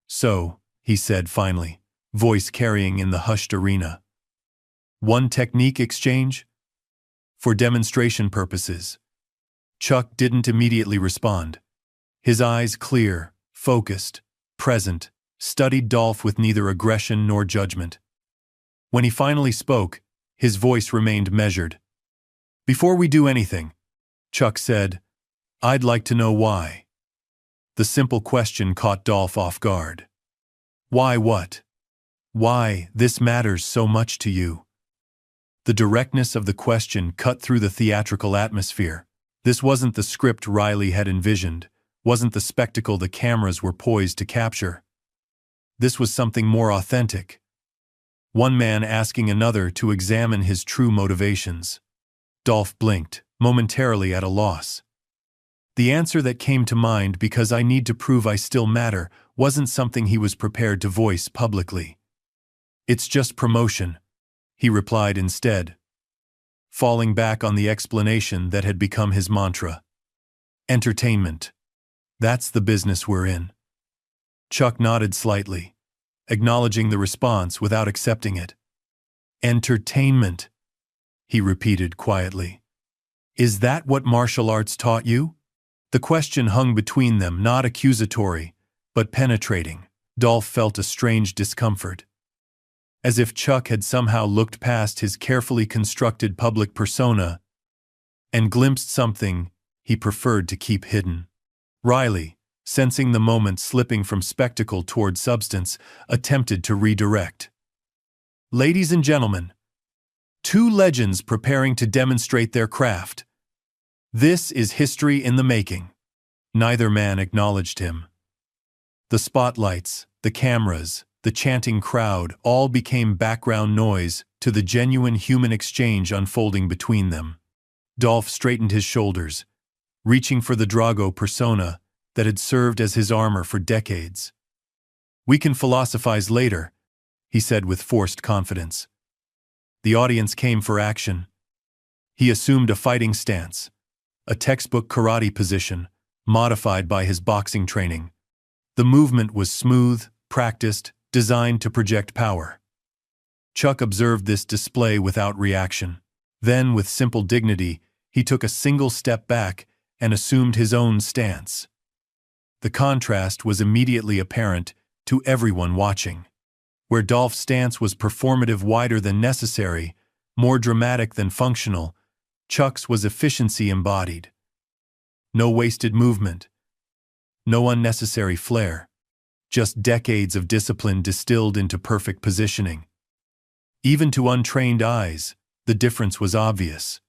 "So," he said finally, voice carrying in the hushed arena. "One technique exchange?" "For demonstration purposes." Chuck didn't immediately respond. His eyes clear, focused, present, studied Dolph with neither aggression nor judgment. When he finally spoke, his voice remained measured. "Before we do anything," Chuck said, "I'd like to know why." The simple question caught Dolph off guard. "Why what? Why this matters so much to you?" The directness of the question cut through the theatrical atmosphere. This wasn't the script Riley had envisioned, wasn't the spectacle the cameras were poised to capture. This was something more authentic. One man asking another to examine his true motivations. Dolph blinked, momentarily at a loss. The answer that came to mind, "because I need to prove I still matter," wasn't something he was prepared to voice publicly. "It's just promotion," he replied instead, falling back on the explanation that had become his mantra. "Entertainment. That's the business we're in." Chuck nodded slightly, acknowledging the response without accepting it. "Entertainment," he repeated quietly. "Is that what martial arts taught you?" The question hung between them, not accusatory, but penetrating. Dolph felt a strange discomfort. As if Chuck had somehow looked past his carefully constructed public persona and glimpsed something he preferred to keep hidden. Riley, sensing the moment slipping from spectacle toward substance, attempted to redirect. "Ladies and gentlemen, two legends preparing to demonstrate their craft. This is history in the making." Neither man acknowledged him. The spotlights, the cameras, the chanting crowd all became background noise to the genuine human exchange unfolding between them. Dolph straightened his shoulders, reaching for the Drago persona that had served as his armor for decades. "We can philosophize later," he said with forced confidence. The audience came for action. He assumed a fighting stance, a textbook karate position, modified by his boxing training. The movement was smooth, practiced, designed to project power. Chuck observed this display without reaction. Then, with simple dignity, he took a single step back and assumed his own stance. The contrast was immediately apparent to everyone watching. Where Dolph's stance was performative, wider than necessary, more dramatic than functional, Chuck's was efficiency embodied. No wasted movement, no unnecessary flair. Just decades of discipline distilled into perfect positioning. Even to untrained eyes, the difference was obvious.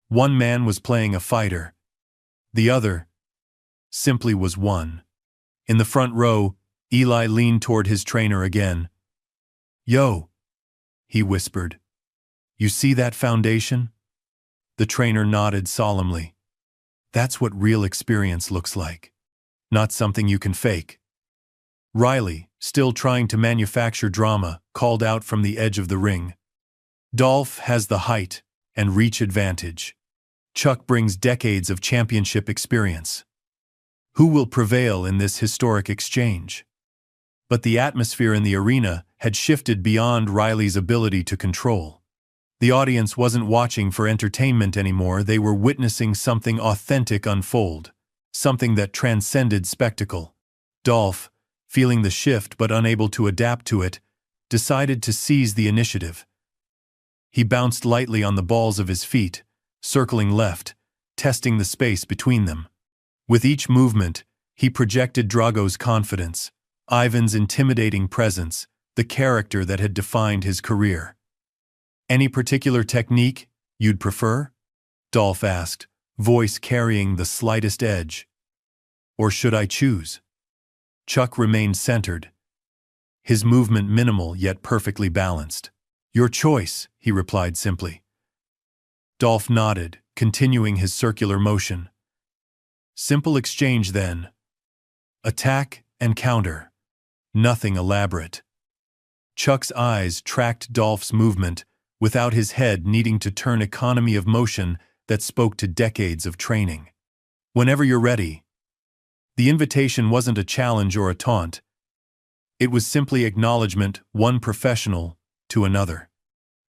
One man was playing a fighter. The other simply was one. In the front row, Eli leaned toward his trainer again. "Yo," he whispered. "You see that foundation?" The trainer nodded solemnly. "That's what real experience looks like. Not something you can fake." Riley, still trying to manufacture drama, called out from the edge of the ring. "Dolph has the height and reach advantage. Chuck brings decades of championship experience. Who will prevail in this historic exchange?" But the atmosphere in the arena had shifted beyond Riley's ability to control. The audience wasn't watching for entertainment anymore, they were witnessing something authentic unfold, something that transcended spectacle. Dolph, feeling the shift but unable to adapt to it, decided to seize the initiative. He bounced lightly on the balls of his feet, circling left, testing the space between them. With each movement, he projected Drago's confidence, Ivan's intimidating presence, the character that had defined his career. "Any particular technique you'd prefer?" Dolph asked, voice carrying the slightest edge. "Or should I choose?" Chuck remained centered, his movement minimal yet perfectly balanced. "Your choice," he replied simply. Dolph nodded, continuing his circular motion. "Simple exchange then. Attack and counter. Nothing elaborate." Chuck's eyes tracked Dolph's movement without his head needing to turn economy of motion that spoke to decades of training. "Whenever you're ready." The invitation wasn't a challenge or a taunt. It was simply acknowledgement, one professional to another.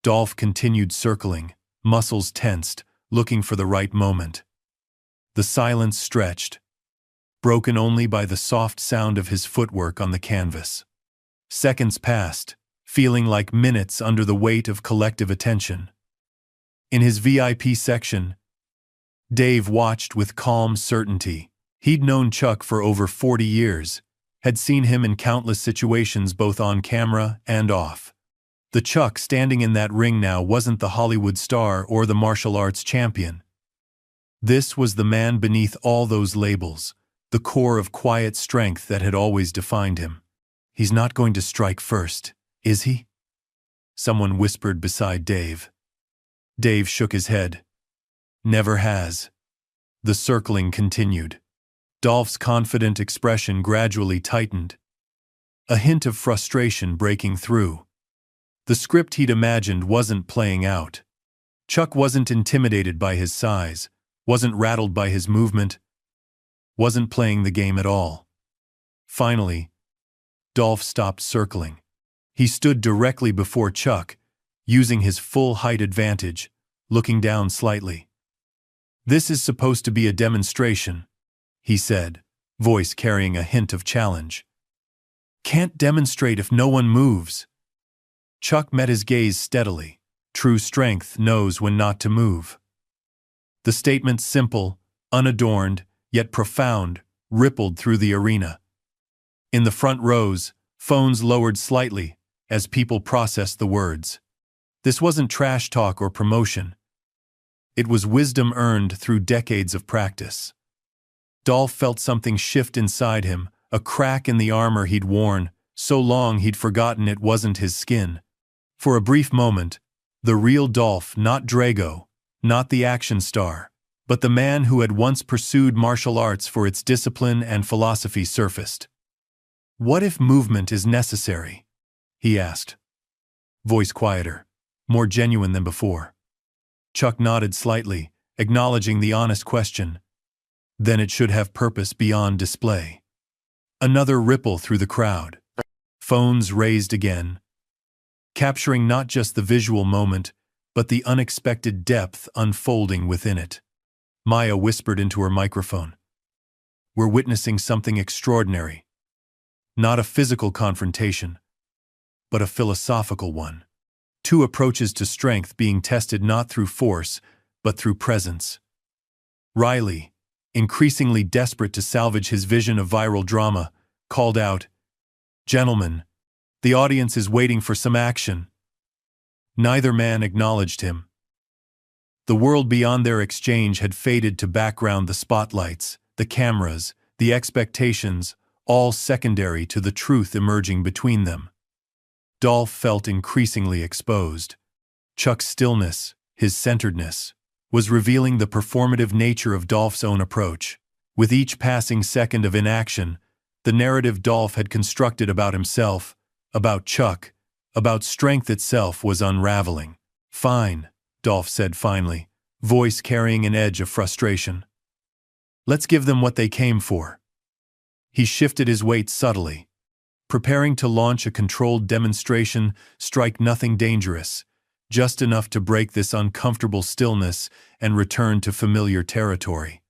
Dolph continued circling, muscles tensed, looking for the right moment. The silence stretched, broken only by the soft sound of his footwork on the canvas. Seconds passed, feeling like minutes under the weight of collective attention. In his VIP section, Dave watched with calm certainty. He'd known Chuck for over 40 years, had seen him in countless situations both on camera and off. The Chuck standing in that ring now wasn't the Hollywood star or the martial arts champion. This was the man beneath all those labels, the core of quiet strength that had always defined him. "He's not going to strike first, is he?" Someone whispered beside Dave. Dave shook his head. "Never has." The circling continued. Dolph's confident expression gradually tightened, a hint of frustration breaking through. The script he'd imagined wasn't playing out. Chuck wasn't intimidated by his size, wasn't rattled by his movement, wasn't playing the game at all. Finally, Dolph stopped circling. He stood directly before Chuck, using his full height advantage, looking down slightly. "This is supposed to be a demonstration," he said, voice carrying a hint of challenge. "Can't demonstrate if no one moves." Chuck met his gaze steadily. True strength knows when not to move. The statement, simple, unadorned, yet profound, rippled through the arena. In the front rows, phones lowered slightly as people processed the words. This wasn't trash talk or promotion. It was wisdom earned through decades of practice. Dolph felt something shift inside him, a crack in the armor he'd worn, so long he'd forgotten it wasn't his skin. For a brief moment, the real Dolph, not Drago, not the action star, but the man who had once pursued martial arts for its discipline and philosophy surfaced. "What if movement is necessary?" he asked. Voice quieter, more genuine than before. Chuck nodded slightly, acknowledging the honest question. "Then it should have purpose beyond display." Another ripple through the crowd. Phones raised again, capturing not just the visual moment, but the unexpected depth unfolding within it. Maya whispered into her microphone. "We're witnessing something extraordinary. Not a physical confrontation, but a philosophical one. Two approaches to strength being tested not through force, but through presence." Riley, increasingly desperate to salvage his vision of viral drama, called out, "Gentlemen, the audience is waiting for some action." Neither man acknowledged him. The world beyond their exchange had faded to background, the spotlights, the cameras, the expectations, all secondary to the truth emerging between them. Dolph felt increasingly exposed. Chuck's stillness, his centeredness, was revealing the performative nature of Dolph's own approach. With each passing second of inaction, the narrative Dolph had constructed about himself, about Chuck, about strength itself was unraveling. "Fine," Dolph said finally, voice carrying an edge of frustration. "Let's give them what they came for." He shifted his weight subtly, preparing to launch a controlled demonstration, strike nothing dangerous, just enough to break this uncomfortable stillness and return to familiar territory.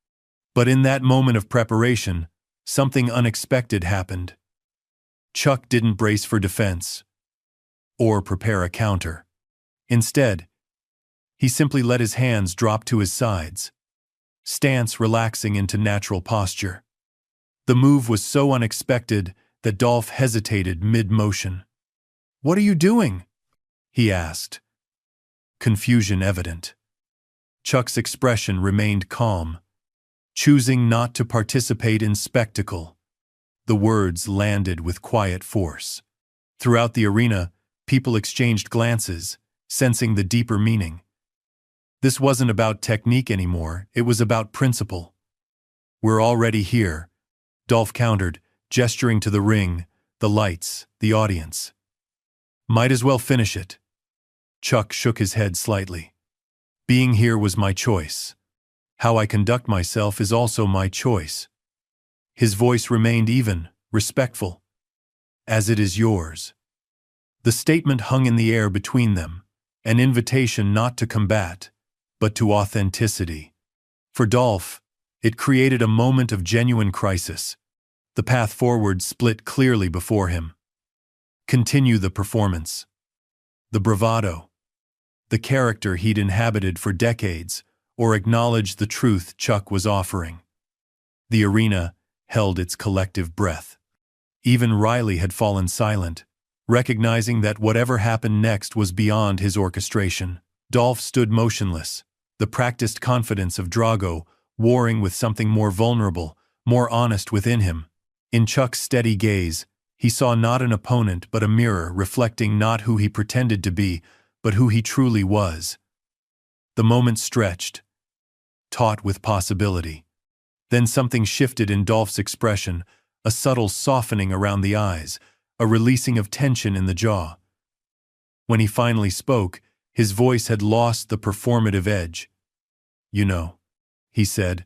But in that moment of preparation, something unexpected happened. Chuck didn't brace for defense or prepare a counter. Instead, he simply let his hands drop to his sides. stance relaxing into natural posture. The move was so unexpected that Dolph hesitated mid-motion. "What are you doing?" he asked, confusion evident. Chuck's expression remained calm, choosing not to participate in spectacle. The words landed with quiet force. Throughout the arena, people exchanged glances, sensing the deeper meaning. This wasn't about technique anymore, it was about principle. "We're already here," Dolph countered, gesturing to the ring, the lights, the audience. "Might as well finish it." Chuck shook his head slightly. "Being here was my choice. How I conduct myself is also my choice." His voice remained even, respectful. "As it is yours." The statement hung in the air between them, an invitation not to combat, but to authenticity. For Dolph, it created a moment of genuine crisis. The path forward split clearly before him. Continue the performance. The bravado. The character he'd inhabited for decades, or acknowledge the truth Chuck was offering. The arena held its collective breath. Even Riley had fallen silent, recognizing that whatever happened next was beyond his orchestration. Dolph stood motionless, the practiced confidence of Drago warring with something more vulnerable, more honest within him. In Chuck's steady gaze, he saw not an opponent but a mirror reflecting not who he pretended to be, but who he truly was. The moment stretched, taut with possibility. Then something shifted in Dolph's expression, a subtle softening around the eyes, a releasing of tension in the jaw. When he finally spoke, his voice had lost the performative edge. "You know," he said,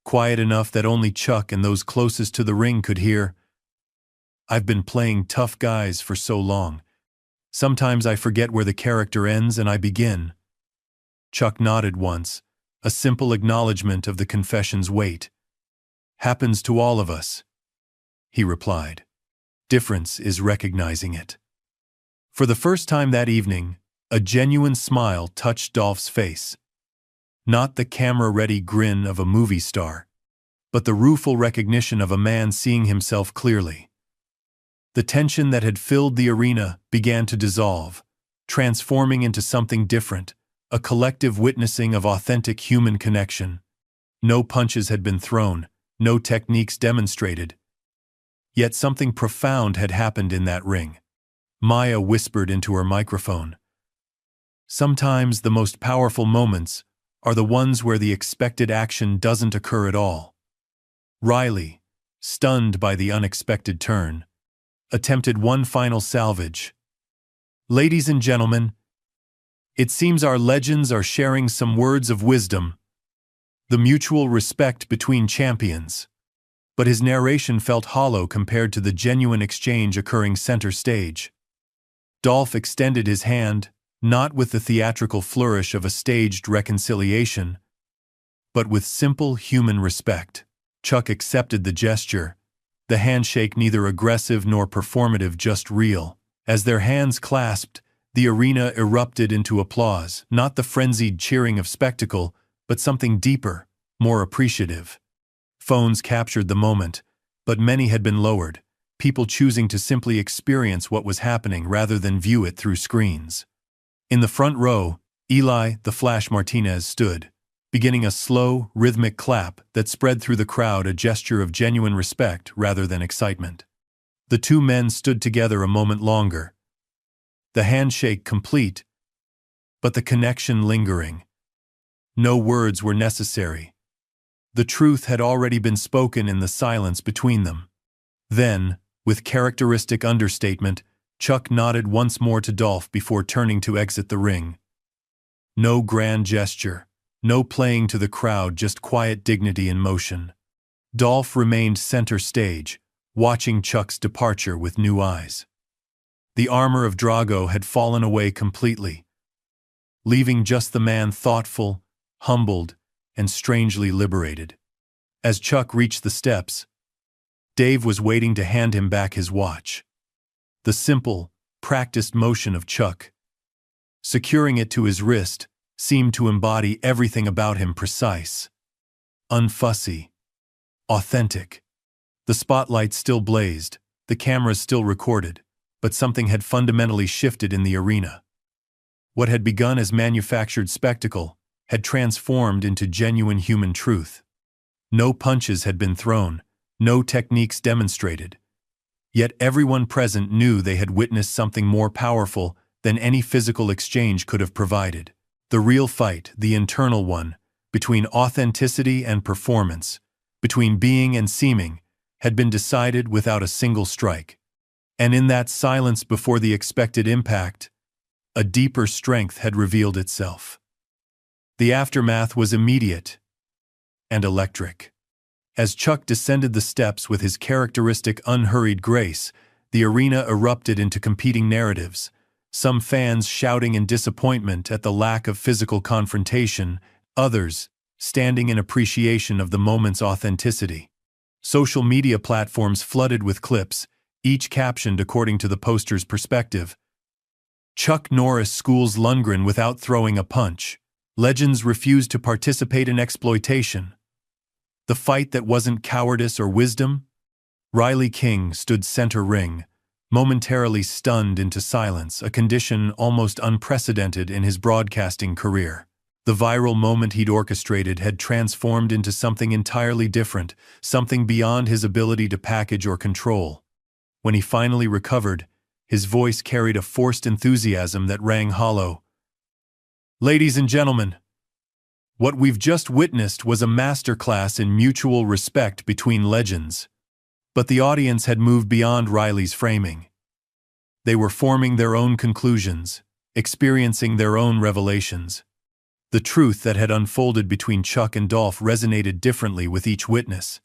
quiet enough that only Chuck and those closest to the ring could hear, "I've been playing tough guys for so long. Sometimes I forget where the character ends and I begin." Chuck nodded once, a simple acknowledgement of the confession's weight. "Happens to all of us," he replied. "Difference is recognizing it." For the first time that evening, a genuine smile touched Dolph's face. Not the camera-ready grin of a movie star, but the rueful recognition of a man seeing himself clearly. The tension that had filled the arena began to dissolve, transforming into something different, a collective witnessing of authentic human connection. No punches had been thrown, no techniques demonstrated. Yet something profound had happened in that ring. Maya whispered into her microphone. "Sometimes the most powerful moments are the ones where the expected action doesn't occur at all." Riley, stunned by the unexpected turn, attempted one final salvage. "Ladies and gentlemen, it seems our legends are sharing some words of wisdom. The mutual respect between champions." But his narration felt hollow compared to the genuine exchange occurring center stage. Dolph extended his hand, not with the theatrical flourish of a staged reconciliation, but with simple human respect. Chuck accepted the gesture, the handshake neither aggressive nor performative, just real. As their hands clasped, the arena erupted into applause, not the frenzied cheering of spectacle, but something deeper, more appreciative. Phones captured the moment, but many had been lowered, people choosing to simply experience what was happening rather than view it through screens. In the front row, Eli "The Flash" Martinez stood, beginning a slow, rhythmic clap that spread through the crowd, a gesture of genuine respect rather than excitement. The two men stood together a moment longer, the handshake complete, but the connection lingering. No words were necessary. The truth had already been spoken in the silence between them. Then, with characteristic understatement, Chuck nodded once more to Dolph before turning to exit the ring. No grand gesture, no playing to the crowd, just quiet dignity in motion. Dolph remained center stage, watching Chuck's departure with new eyes. The armor of Drago had fallen away completely, leaving just the man thoughtful, humbled, and strangely liberated. As Chuck reached the steps, Dave was waiting to hand him back his watch. The simple, practiced motion of Chuck, securing it to his wrist, seemed to embody everything about him: precise, unfussy, authentic. The spotlight still blazed, the cameras still recorded, but something had fundamentally shifted in the arena. What had begun as manufactured spectacle had transformed into genuine human truth. No punches had been thrown, no techniques demonstrated. Yet everyone present knew they had witnessed something more powerful than any physical exchange could have provided. The real fight, the internal one, between authenticity and performance, between being and seeming, had been decided without a single strike. And in that silence before the expected impact, a deeper strength had revealed itself. The aftermath was immediate and electric. As Chuck descended the steps with his characteristic unhurried grace, the arena erupted into competing narratives, some fans shouting in disappointment at the lack of physical confrontation, others standing in appreciation of the moment's authenticity. Social media platforms flooded with clips, each captioned according to the poster's perspective. Chuck Norris schools Lundgren without throwing a punch. Legends refused to participate in exploitation. The fight that wasn't cowardice or wisdom? Riley King stood center ring, momentarily stunned into silence, a condition almost unprecedented in his broadcasting career. The viral moment he'd orchestrated had transformed into something entirely different, something beyond his ability to package or control. When he finally recovered, his voice carried a forced enthusiasm that rang hollow. "Ladies and gentlemen, what we've just witnessed was a masterclass in mutual respect between legends." But the audience had moved beyond Riley's framing. They were forming their own conclusions, experiencing their own revelations. The truth that had unfolded between Chuck and Dolph resonated differently with each witness.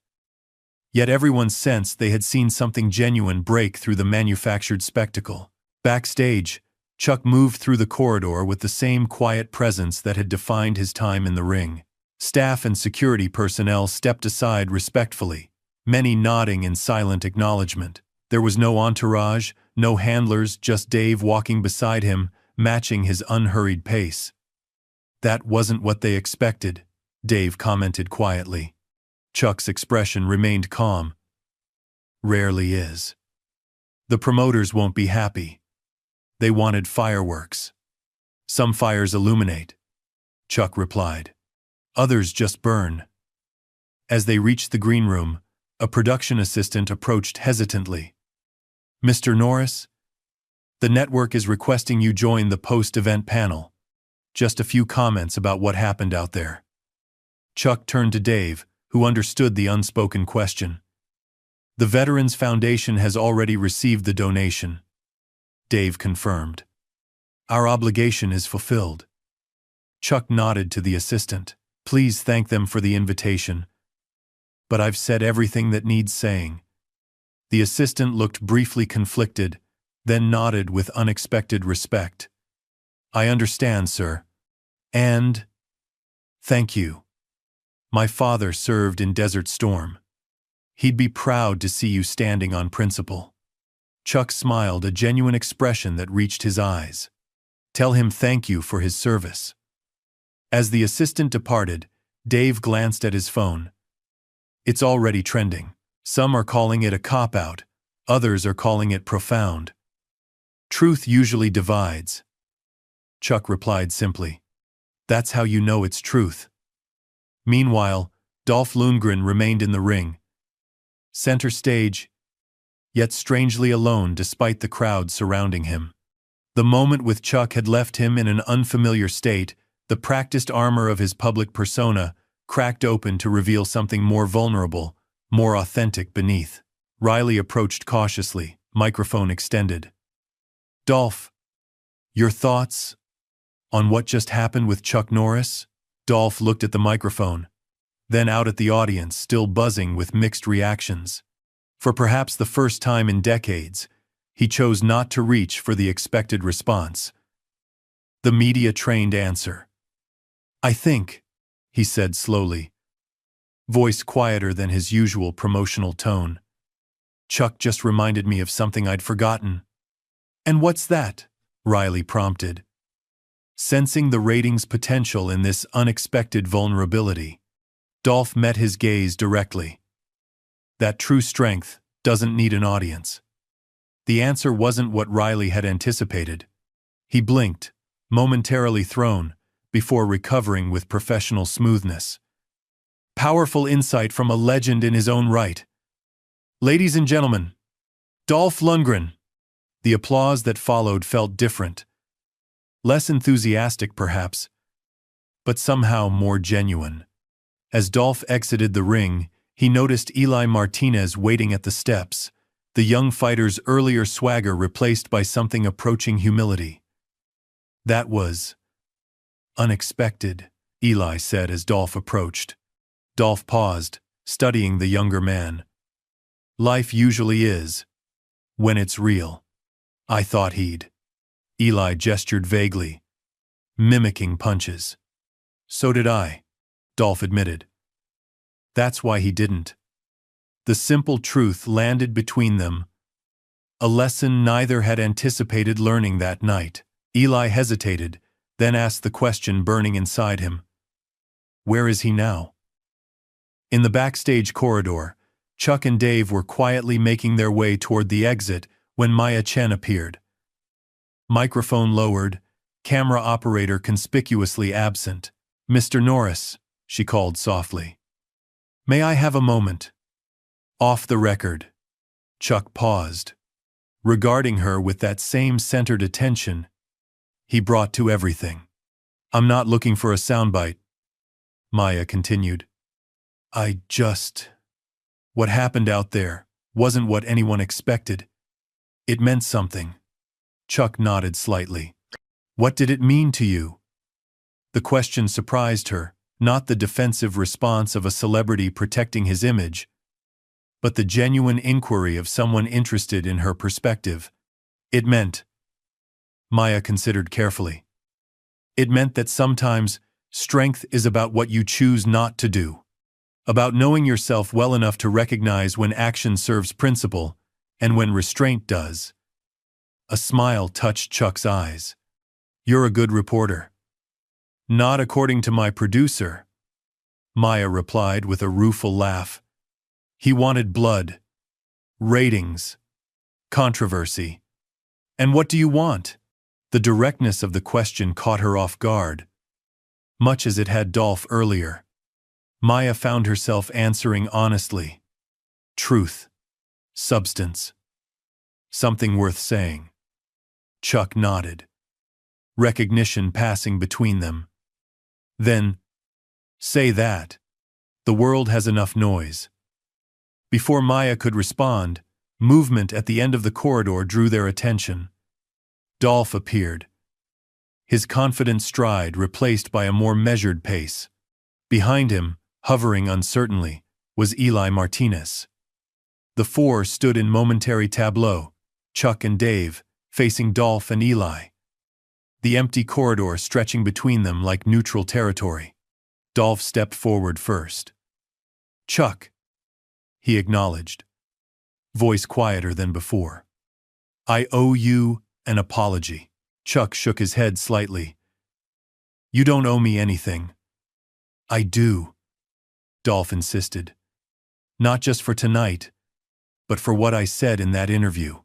Yet everyone sensed they had seen something genuine break through the manufactured spectacle. Backstage, Chuck moved through the corridor with the same quiet presence that had defined his time in the ring. Staff and security personnel stepped aside respectfully, many nodding in silent acknowledgement. There was no entourage, no handlers, just Dave walking beside him, matching his unhurried pace. "That wasn't what they expected," Dave commented quietly. Chuck's expression remained calm. "Rarely is. The promoters won't be happy. They wanted fireworks." "Some fires illuminate," Chuck replied. "Others just burn." As they reached the green room, a production assistant approached hesitantly. "Mr. Norris, the network is requesting you join the post-event panel. Just a few comments about what happened out there." Chuck turned to Dave, who understood the unspoken question. "The Veterans Foundation has already received the donation," Dave confirmed. "Our obligation is fulfilled." Chuck nodded to the assistant. "Please thank them for the invitation. But I've said everything that needs saying." The assistant looked briefly conflicted, then nodded with unexpected respect. "I understand, sir. And thank you. My father served in Desert Storm. He'd be proud to see you standing on principle." Chuck smiled, a genuine expression that reached his eyes. "Tell him thank you for his service." As the assistant departed, Dave glanced at his phone. "It's already trending. Some are calling it a cop-out, others are calling it profound." "Truth usually divides," Chuck replied simply. "That's how you know it's truth." Meanwhile, Dolph Lundgren remained in the ring, center stage, yet strangely alone despite the crowd surrounding him. The moment with Chuck had left him in an unfamiliar state, the practiced armor of his public persona cracked open to reveal something more vulnerable, more authentic beneath. Riley approached cautiously, microphone extended. "Dolph, your thoughts on what just happened with Chuck Norris?" Dolph looked at the microphone, then out at the audience, still buzzing with mixed reactions. For perhaps the first time in decades, he chose not to reach for the expected response. The media-trained answer. "I think," he said slowly, voice quieter than his usual promotional tone, "Chuck just reminded me of something I'd forgotten." "And what's that?" Riley prompted, sensing the ratings' potential in this unexpected vulnerability. Dolph met his gaze directly. That true strength doesn't need an audience. The answer wasn't what Riley had anticipated. He blinked, momentarily thrown, before recovering with professional smoothness. Powerful insight from a legend in his own right. Ladies and gentlemen, Dolph Lundgren. The applause that followed felt different. Less enthusiastic, perhaps, but somehow more genuine. As Dolph exited the ring, he noticed Eli Martinez waiting at the steps, the young fighter's earlier swagger replaced by something approaching humility. That was unexpected, Eli said as Dolph approached. Dolph paused, studying the younger man. Life usually is, when it's real. I thought he'd. Eli gestured vaguely, mimicking punches. So did I, Dolph admitted. That's why he didn't. The simple truth landed between them, a lesson neither had anticipated learning that night. Eli hesitated, then asked the question burning inside him. Where is he now? In the backstage corridor, Chuck and Dave were quietly making their way toward the exit when Maya Chen appeared. Microphone lowered, camera operator conspicuously absent. Mr. Norris, she called softly. May I have a moment? Off the record. Chuck paused, regarding her with that same centered attention he brought to everything. I'm not looking for a soundbite, Maya continued. What happened out there wasn't what anyone expected. It meant something. Chuck nodded slightly. What did it mean to you? The question surprised her, not the defensive response of a celebrity protecting his image, but the genuine inquiry of someone interested in her perspective. It meant, Maya considered carefully, it meant that sometimes strength is about what you choose not to do, about knowing yourself well enough to recognize when action serves principle and when restraint does. A smile touched Chuck's eyes. You're a good reporter. Not according to my producer, Maya replied with a rueful laugh. He wanted blood, ratings, controversy. And what do you want? The directness of the question caught her off guard, much as it had Dolph earlier. Maya found herself answering honestly. Truth. Substance. Something worth saying. Chuck nodded, recognition passing between them. Then, say that. The world has enough noise. Before Maya could respond, movement at the end of the corridor drew their attention. Dolph appeared, his confident stride replaced by a more measured pace. Behind him, hovering uncertainly, was Eli Martinez. The four stood in momentary tableau, Chuck and Dave, facing Dolph and Eli. The empty corridor stretching between them like neutral territory. Dolph stepped forward first. Chuck, he acknowledged, voice quieter than before. I owe you an apology. Chuck shook his head slightly. You don't owe me anything. I do, Dolph insisted. Not just for tonight, but for what I said in that interview.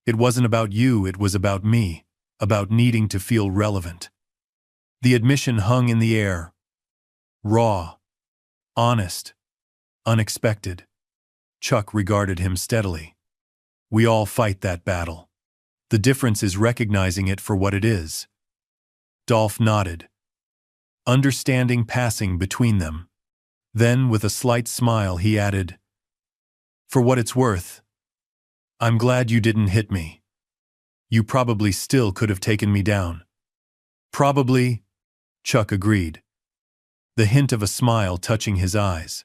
It wasn't about you, it was about me, about needing to feel relevant. The admission hung in the air. Raw, honest, unexpected. Chuck regarded him steadily. We all fight that battle. The difference is recognizing it for what it is. Dolph nodded, understanding passing between them. Then, with a slight smile, he added, For what it's worth, I'm glad you didn't hit me. You probably still could have taken me down. Probably, Chuck agreed, the hint of a smile touching his eyes.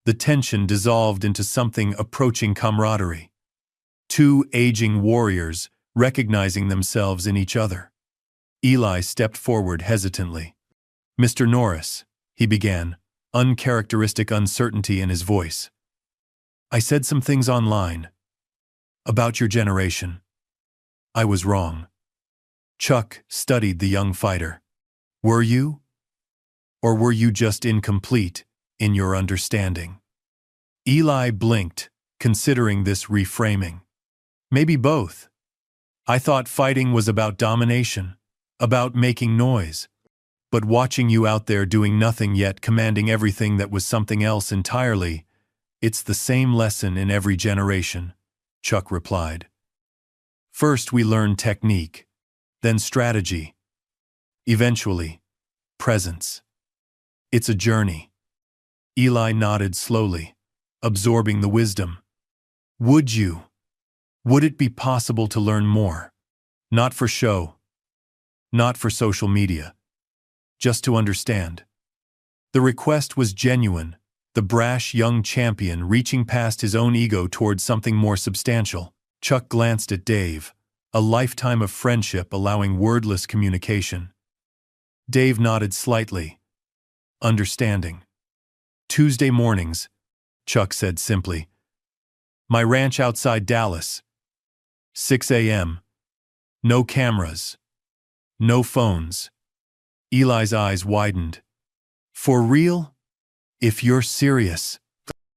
The tension dissolved into something approaching camaraderie. Two aging warriors recognizing themselves in each other. Eli stepped forward hesitantly. Mr. Norris, he began, uncharacteristic uncertainty in his voice. I said some things online about your generation. I was wrong. Chuck studied the young fighter. Were you? Or were you just incomplete? in your understanding? Eli blinked, considering this reframing. Maybe both. I thought fighting was about domination, about making noise. But watching you out there doing nothing yet commanding everything that was something else entirely, it's the same lesson in every generation, Chuck replied. First we learn technique, then strategy. Eventually, presence. It's a journey. Eli nodded slowly, absorbing the wisdom. Would it be possible to learn more? Not for show. Not for social media. Just to understand. The request was genuine, the brash young champion reaching past his own ego towards something more substantial. Chuck glanced at Dave, a lifetime of friendship allowing wordless communication. Dave nodded slightly, understanding. Tuesday mornings, Chuck said simply. My ranch outside Dallas. 6 a.m. No cameras. No phones. Eli's eyes widened. For real? If you're serious,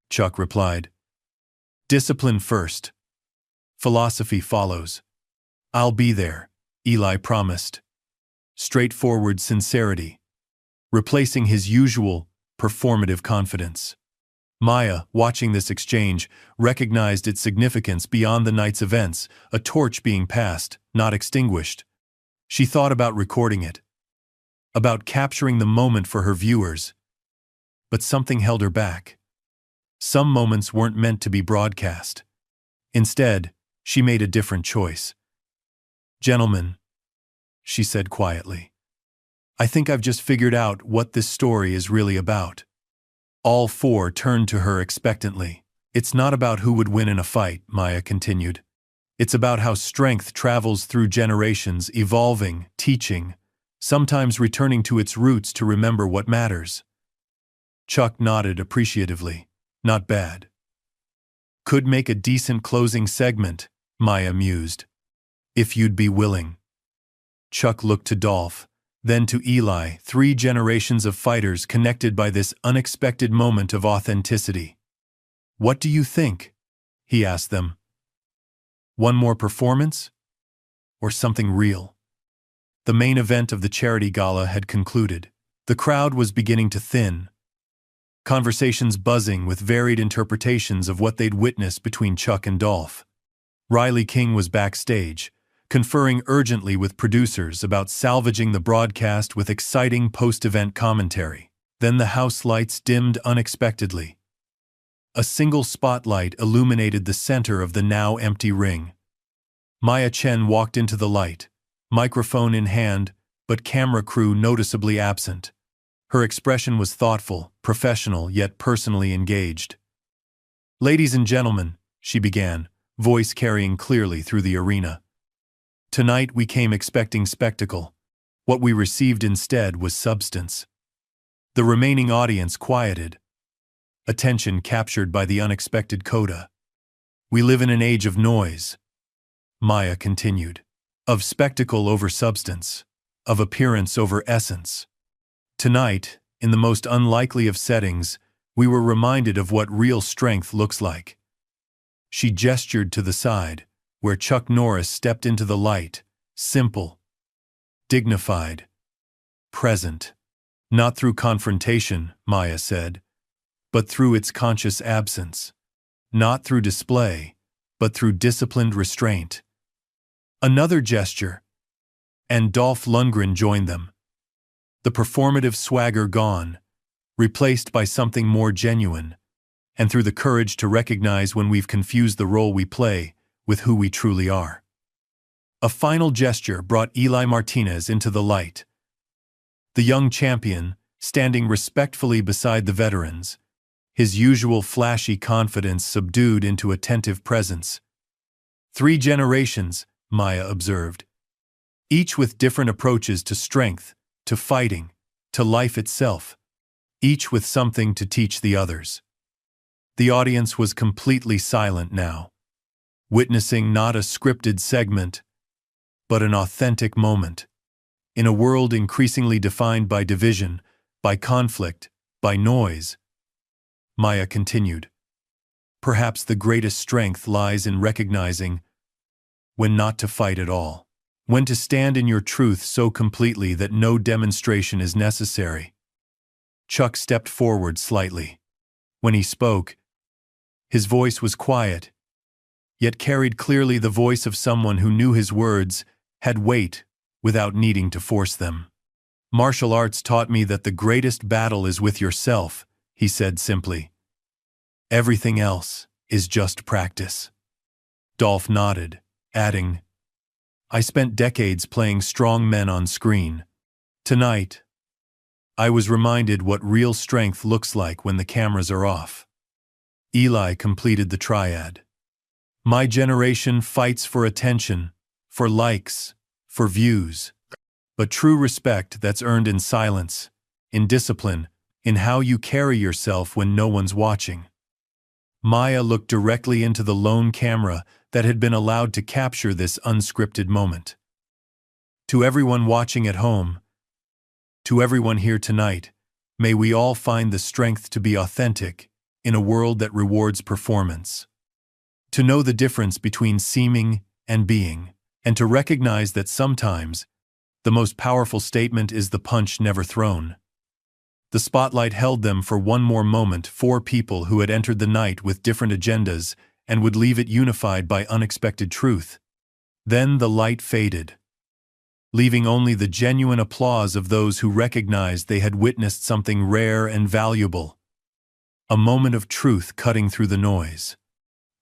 Chuck replied. Discipline first. Philosophy follows. I'll be there, Eli promised. Straightforward sincerity, replacing his usual performative confidence. Maya, watching this exchange, recognized its significance beyond the night's events, a torch being passed, not extinguished. She thought about recording it, about capturing the moment for her viewers. But something held her back. Some moments weren't meant to be broadcast. Instead, she made a different choice. Gentlemen, she said quietly, I think I've just figured out what this story is really about. All four turned to her expectantly. It's not about who would win in a fight, Maya continued. It's about how strength travels through generations, evolving, teaching, sometimes returning to its roots to remember what matters. Chuck nodded appreciatively. Not bad. Could make a decent closing segment, Maya mused. If you'd be willing. Chuck looked to Dolph, then to Eli, 3 generations of fighters connected by this unexpected moment of authenticity. What do you think? He asked them. One more performance? Or something real? The main event of the charity gala had concluded. The crowd was beginning to thin. Conversations buzzing with varied interpretations of what they'd witnessed between Chuck and Dolph. Riley King was backstage, conferring urgently with producers about salvaging the broadcast with exciting post-event commentary. Then the house lights dimmed unexpectedly. A single spotlight illuminated the center of the now empty ring. Maya Chen walked into the light, microphone in hand, but camera crew noticeably absent. Her expression was thoughtful, professional, yet personally engaged. Ladies and gentlemen, she began, voice carrying clearly through the arena. Tonight we came expecting spectacle. What we received instead was substance. The remaining audience quieted, attention captured by the unexpected coda. We live in an age of noise, Maya continued, of spectacle over substance, of appearance over essence. Tonight, in the most unlikely of settings, we were reminded of what real strength looks like. She gestured to the side, where Chuck Norris stepped into the light, simple, dignified, present. Not through confrontation, Maya said, but through its conscious absence. Not through display, but through disciplined restraint. Another gesture, and Dolph Lundgren joined them. The performative swagger gone, replaced by something more genuine, and through the courage to recognize when we've confused the role we play with who we truly are. A final gesture brought Eli Martinez into the light. The young champion, standing respectfully beside the veterans, his usual flashy confidence subdued into attentive presence. 3 generations, Maya observed, each with different approaches to strength, to fighting, to life itself, each with something to teach the others. The audience was completely silent now, witnessing not a scripted segment, but an authentic moment. In a world increasingly defined by division, by conflict, by noise, Maya continued. Perhaps the greatest strength lies in recognizing when not to fight at all. When to stand in your truth so completely that no demonstration is necessary. Chuck stepped forward slightly. When he spoke, his voice was quiet, yet carried clearly the voice of someone who knew his words had weight without needing to force them. Martial arts taught me that the greatest battle is with yourself, he said simply. Everything else is just practice. Dolph nodded, adding, I spent decades playing strong men on screen. Tonight, I was reminded what real strength looks like when the cameras are off. Eli completed the triad. My generation fights for attention, for likes, for views. But true respect that's earned in silence, in discipline, in how you carry yourself when no one's watching. Maya looked directly into the lone camera that had been allowed to capture this unscripted moment. To everyone watching at home, to everyone here tonight, may we all find the strength to be authentic in a world that rewards performance. To know the difference between seeming and being, and to recognize that sometimes the most powerful statement is the punch never thrown. The spotlight held them for one more moment, 4 people who had entered the night with different agendas and would leave it unified by unexpected truth. Then the light faded, leaving only the genuine applause of those who recognized they had witnessed something rare and valuable. A moment of truth cutting through the noise.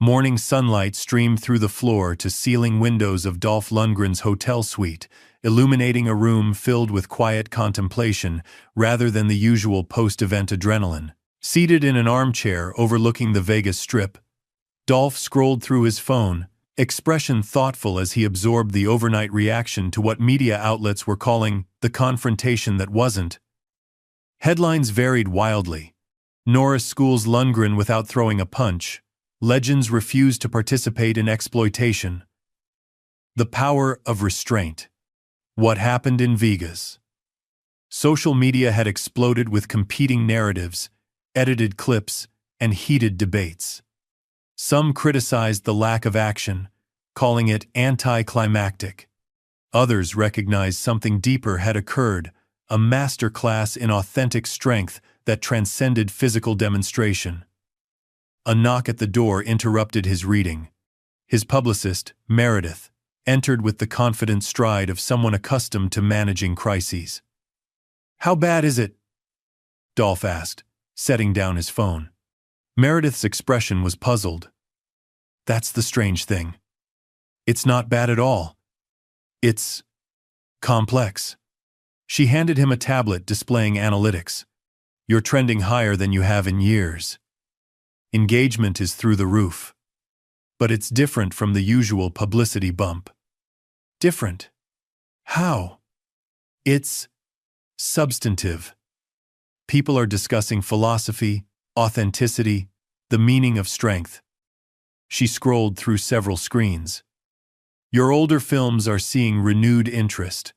Morning sunlight streamed through the floor-to-ceiling windows of Dolph Lundgren's hotel suite, illuminating a room filled with quiet contemplation rather than the usual post-event adrenaline. Seated in an armchair overlooking the Vegas Strip, Dolph scrolled through his phone, expression thoughtful as he absorbed the overnight reaction to what media outlets were calling the confrontation that wasn't. Headlines varied wildly. Norris schools Lundgren without throwing a punch. Legends refuse to participate in exploitation. The power of restraint. What happened in Vegas? Social media had exploded with competing narratives, edited clips, and heated debates. Some criticized the lack of action, calling it anticlimactic. Others recognized something deeper had occurred, a masterclass in authentic strength that transcended physical demonstration. A knock at the door interrupted his reading. His publicist, Meredith, entered with the confident stride of someone accustomed to managing crises. How bad is it? Dolph asked, setting down his phone. Meredith's expression was puzzled. That's the strange thing. It's not bad at all. It's complex. She handed him a tablet displaying analytics. You're trending higher than you have in years. Engagement is through the roof. But it's different from the usual publicity bump. Different. How? It's substantive. People are discussing philosophy, authenticity, the meaning of strength. She scrolled through several screens. Your older films are seeing renewed interest.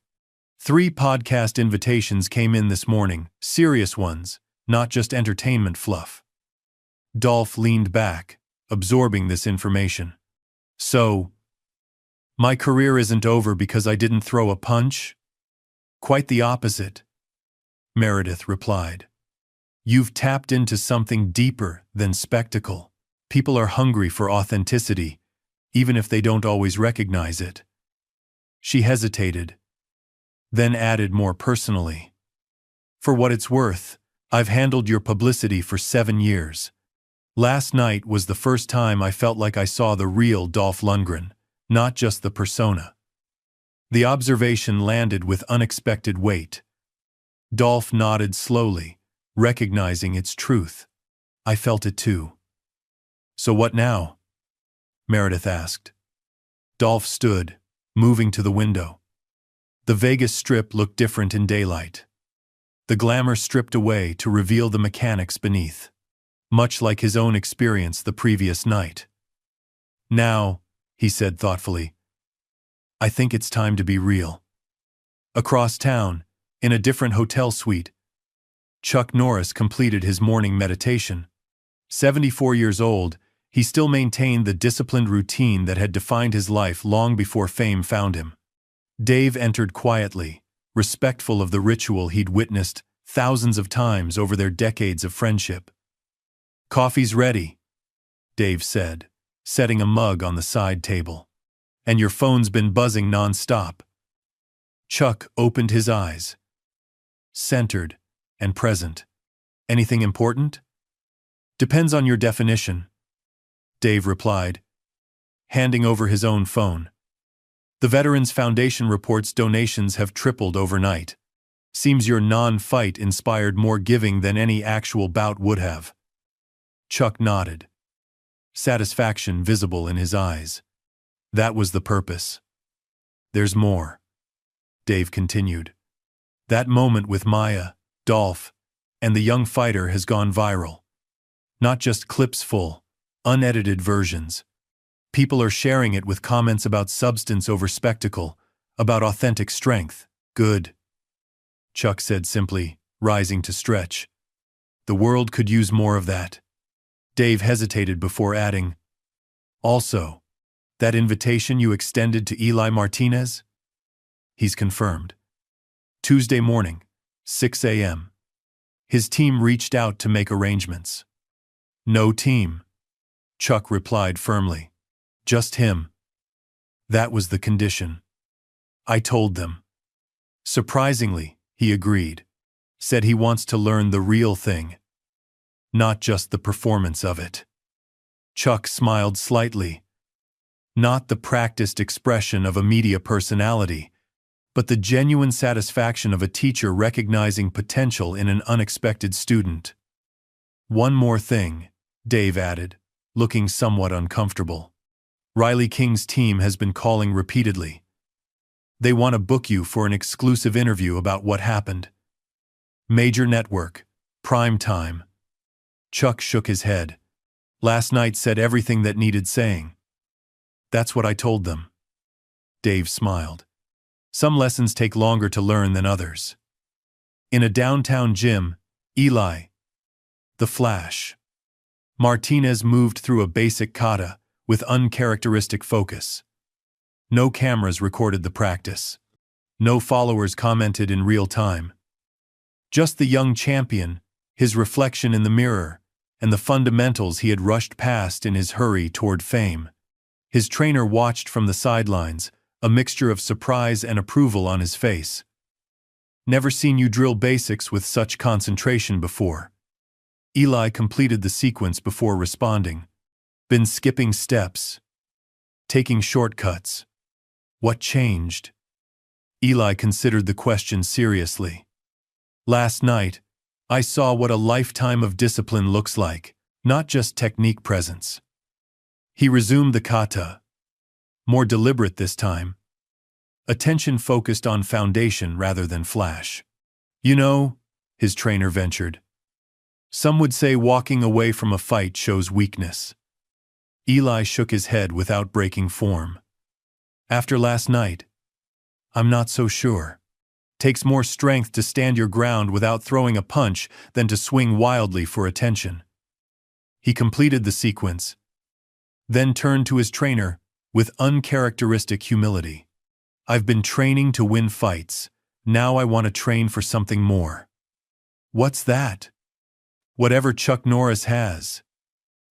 3 podcast invitations came in this morning, serious ones, not just entertainment fluff. Dolph leaned back, absorbing this information. So, my career isn't over because I didn't throw a punch? Quite the opposite, Meredith replied. You've tapped into something deeper than spectacle. People are hungry for authenticity, even if they don't always recognize it. She hesitated, then added more personally. For what it's worth, I've handled your publicity for 7 years. Last night was the first time I felt like I saw the real Dolph Lundgren, not just the persona. The observation landed with unexpected weight. Dolph nodded slowly, recognizing its truth. I felt it too. So what now? Meredith asked. Dolph stood, moving to the window. The Vegas Strip looked different in daylight. The glamour stripped away to reveal the mechanics beneath, much like his own experience the previous night. Now, he said thoughtfully, I think it's time to be real. Across town, in a different hotel suite, Chuck Norris completed his morning meditation. 74 years old, he still maintained the disciplined routine that had defined his life long before fame found him. Dave entered quietly, respectful of the ritual he'd witnessed thousands of times over their decades of friendship. "Coffee's ready," Dave said, setting a mug on the side table. "And your phone's been buzzing non-stop." Chuck opened his eyes. Centered and present. "Anything important?" "Depends on your definition," Dave replied, handing over his own phone. "The Veterans Foundation reports donations have tripled overnight. Seems your non-fight inspired more giving than any actual bout would have." Chuck nodded, satisfaction visible in his eyes. "That was the purpose." "There's more," Dave continued. "That moment with Maya, Dolph, and the young fighter has gone viral. Not just clips full, unedited versions. People are sharing it with comments about substance over spectacle, about authentic strength. Good," Chuck said simply, rising to stretch. "The world could use more of that." Dave hesitated before adding, "Also, that invitation you extended to Eli Martinez?" "He's confirmed. Tuesday morning, 6 a.m. His team reached out to make arrangements." "No team," Chuck replied firmly. "Just him. That was the condition. I told them." Surprisingly, he agreed. Said he wants to learn the real thing, not just the performance of it. Chuck smiled slightly. Not the practiced expression of a media personality, but the genuine satisfaction of a teacher recognizing potential in an unexpected student. "One more thing," Dave added, looking somewhat uncomfortable. "Riley King's team has been calling repeatedly. They want to book you for an exclusive interview about what happened. Major network, prime time." Chuck shook his head. "Last night said everything that needed saying." "That's what I told them." Dave smiled. "Some lessons take longer to learn than others." In a downtown gym, Eli, the Flash, Martinez moved through a basic kata with uncharacteristic focus. No cameras recorded the practice. No followers commented in real time. Just the young champion, his reflection in the mirror, and the fundamentals he had rushed past in his hurry toward fame. His trainer watched from the sidelines, a mixture of surprise and approval on his face. "Never seen you drill basics with such concentration before." Eli completed the sequence before responding. "Been skipping steps. Taking shortcuts. What changed?" Eli considered the question seriously. "Last night, I saw what a lifetime of discipline looks like, not just technique presence." He resumed the kata. More deliberate this time. Attention focused on foundation rather than flash. "You know," his trainer ventured, "some would say walking away from a fight shows weakness." Eli shook his head without breaking form. "After last night, I'm not so sure. Takes more strength to stand your ground without throwing a punch than to swing wildly for attention." He completed the sequence, then turned to his trainer with uncharacteristic humility. "I've been training to win fights. Now I want to train for something more." "What's that?" "Whatever Chuck Norris has,"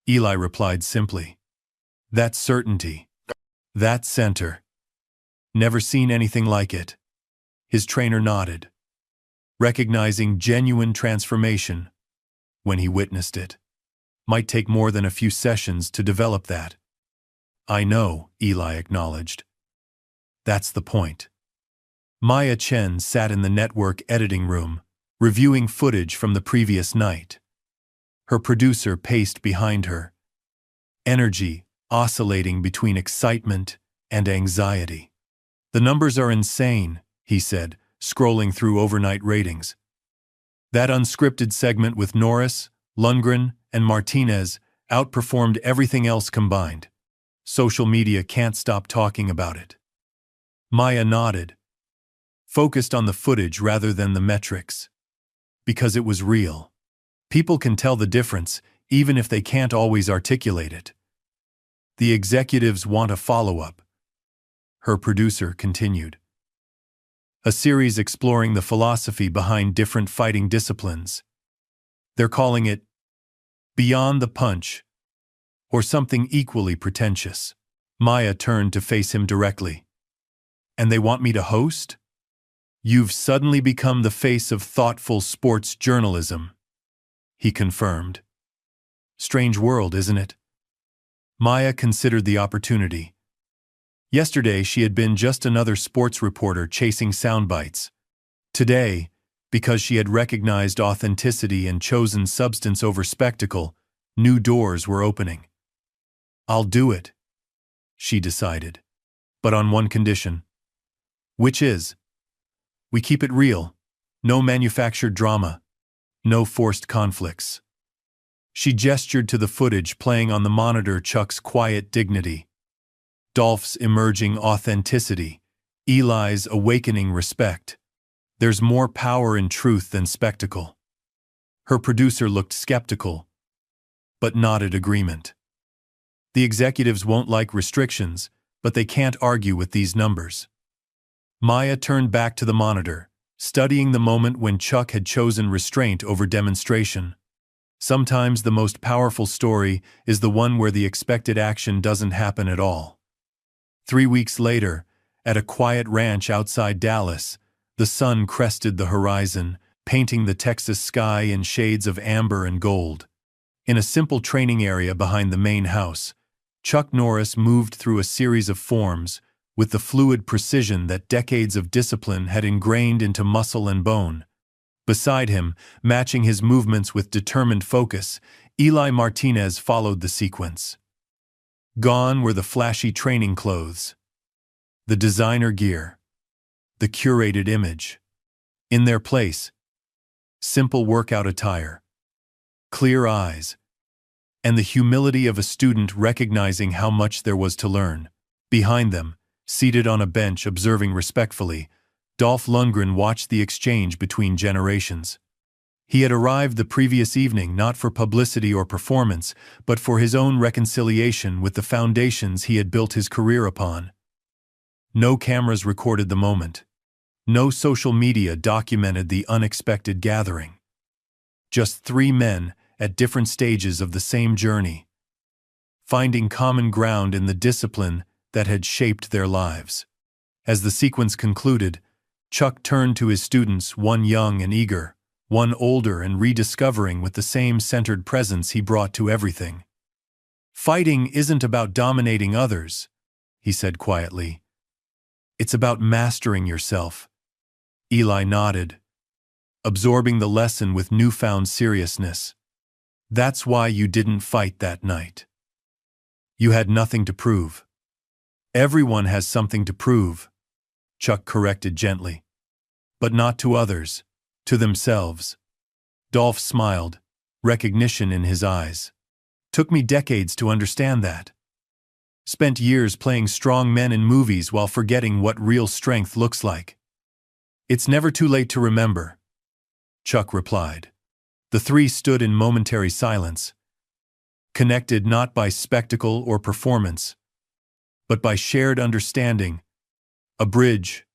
Eli replied simply. "That certainty. That center. Never seen anything like it." His trainer nodded, recognizing genuine transformation when he witnessed it. "Might take more than a few sessions to develop that." "I know," Eli acknowledged. "That's the point." Maya Chen sat in the network editing room, reviewing footage from the previous night. Her producer paced behind her, energy oscillating between excitement and anxiety. "The numbers are insane," he said, scrolling through overnight ratings. "That unscripted segment with Norris, Lundgren, and Martinez outperformed everything else combined. Social media can't stop talking about it." Maya nodded, focused on the footage rather than the metrics. "Because it was real. People can tell the difference, even if they can't always articulate it. The executives want a follow-up, her producer continued. A series exploring the philosophy behind different fighting disciplines. They're calling it Beyond the Punch, or something equally pretentious. Maya turned to face him directly. And they want me to host? You've suddenly become the face of thoughtful sports journalism, he confirmed. Strange world, isn't it? Maya considered the opportunity. Yesterday she had been just another sports reporter chasing soundbites. Today, because she had recognized authenticity and chosen substance over spectacle, new doors were opening. I'll do it, she decided. But on one condition. Which is, we keep it real, no manufactured drama, no forced conflicts. She gestured to the footage playing on the monitor, Chuck's quiet dignity, Dolph's emerging authenticity, Eli's awakening respect. There's more power in truth than spectacle. Her producer looked skeptical, but nodded agreement. The executives won't like restrictions, but they can't argue with these numbers. Maya turned back to the monitor, studying the moment when Chuck had chosen restraint over demonstration. Sometimes the most powerful story is the one where the expected action doesn't happen at all. 3 weeks later, at a quiet ranch outside Dallas, the sun crested the horizon, painting the Texas sky in shades of amber and gold. In a simple training area behind the main house, Chuck Norris moved through a series of forms with the fluid precision that decades of discipline had ingrained into muscle and bone. Beside him, matching his movements with determined focus, Eli Martinez followed the sequence. Gone were the flashy training clothes, the designer gear, the curated image. In their place, simple workout attire, clear eyes, and the humility of a student recognizing how much there was to learn. Behind them, seated on a bench observing respectfully, Dolph Lundgren watched the exchange between generations. He had arrived the previous evening not for publicity or performance, but for his own reconciliation with the foundations he had built his career upon. No cameras recorded the moment. No social media documented the unexpected gathering. Just 3 men at different stages of the same journey, finding common ground in the discipline that had shaped their lives. As the sequence concluded, Chuck turned to his students, one young and eager, one older and rediscovering with the same centered presence he brought to everything. Fighting isn't about dominating others, he said quietly. It's about mastering yourself. Eli nodded, absorbing the lesson with newfound seriousness. That's why you didn't fight that night. You had nothing to prove. Everyone has something to prove, Chuck corrected gently. But not to others, to themselves. Dolph smiled, recognition in his eyes. Took me decades to understand that. Spent years playing strong men in movies while forgetting what real strength looks like. It's never too late to remember, Chuck replied. The 3 stood in momentary silence, connected not by spectacle or performance, but by shared understanding, a bridge,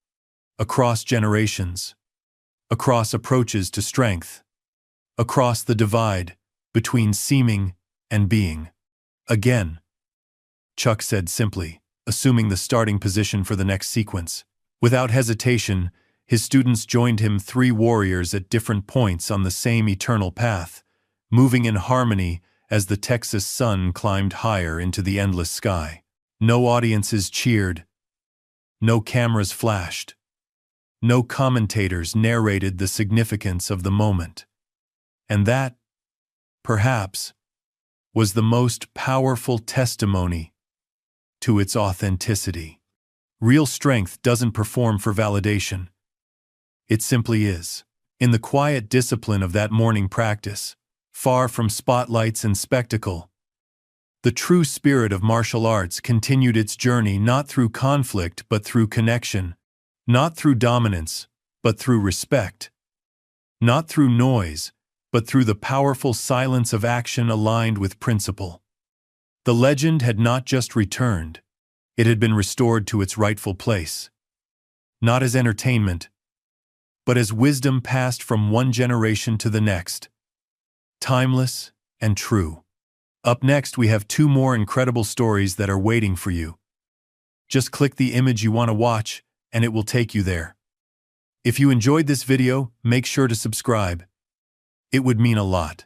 across generations, across approaches to strength, across the divide between seeming and being. Again, Chuck said simply, assuming the starting position for the next sequence. Without hesitation, his students joined him, 3 warriors at different points on the same eternal path, moving in harmony as the Texas sun climbed higher into the endless sky. No audiences cheered, no cameras flashed, no commentators narrated the significance of the moment. And that, perhaps, was the most powerful testimony to its authenticity. Real strength doesn't perform for validation. It simply is. In the quiet discipline of that morning practice, far from spotlights and spectacle, the true spirit of martial arts continued its journey not through conflict but through connection, not through dominance but through respect, not through noise but through the powerful silence of action aligned with principle. The legend had not just returned, it had been restored to its rightful place. Not as entertainment, but as wisdom passed from one generation to the next. Timeless and true. Up next, we have 2 more incredible stories that are waiting for you. Just click the image you want to watch, and it will take you there. If you enjoyed this video, make sure to subscribe. It would mean a lot.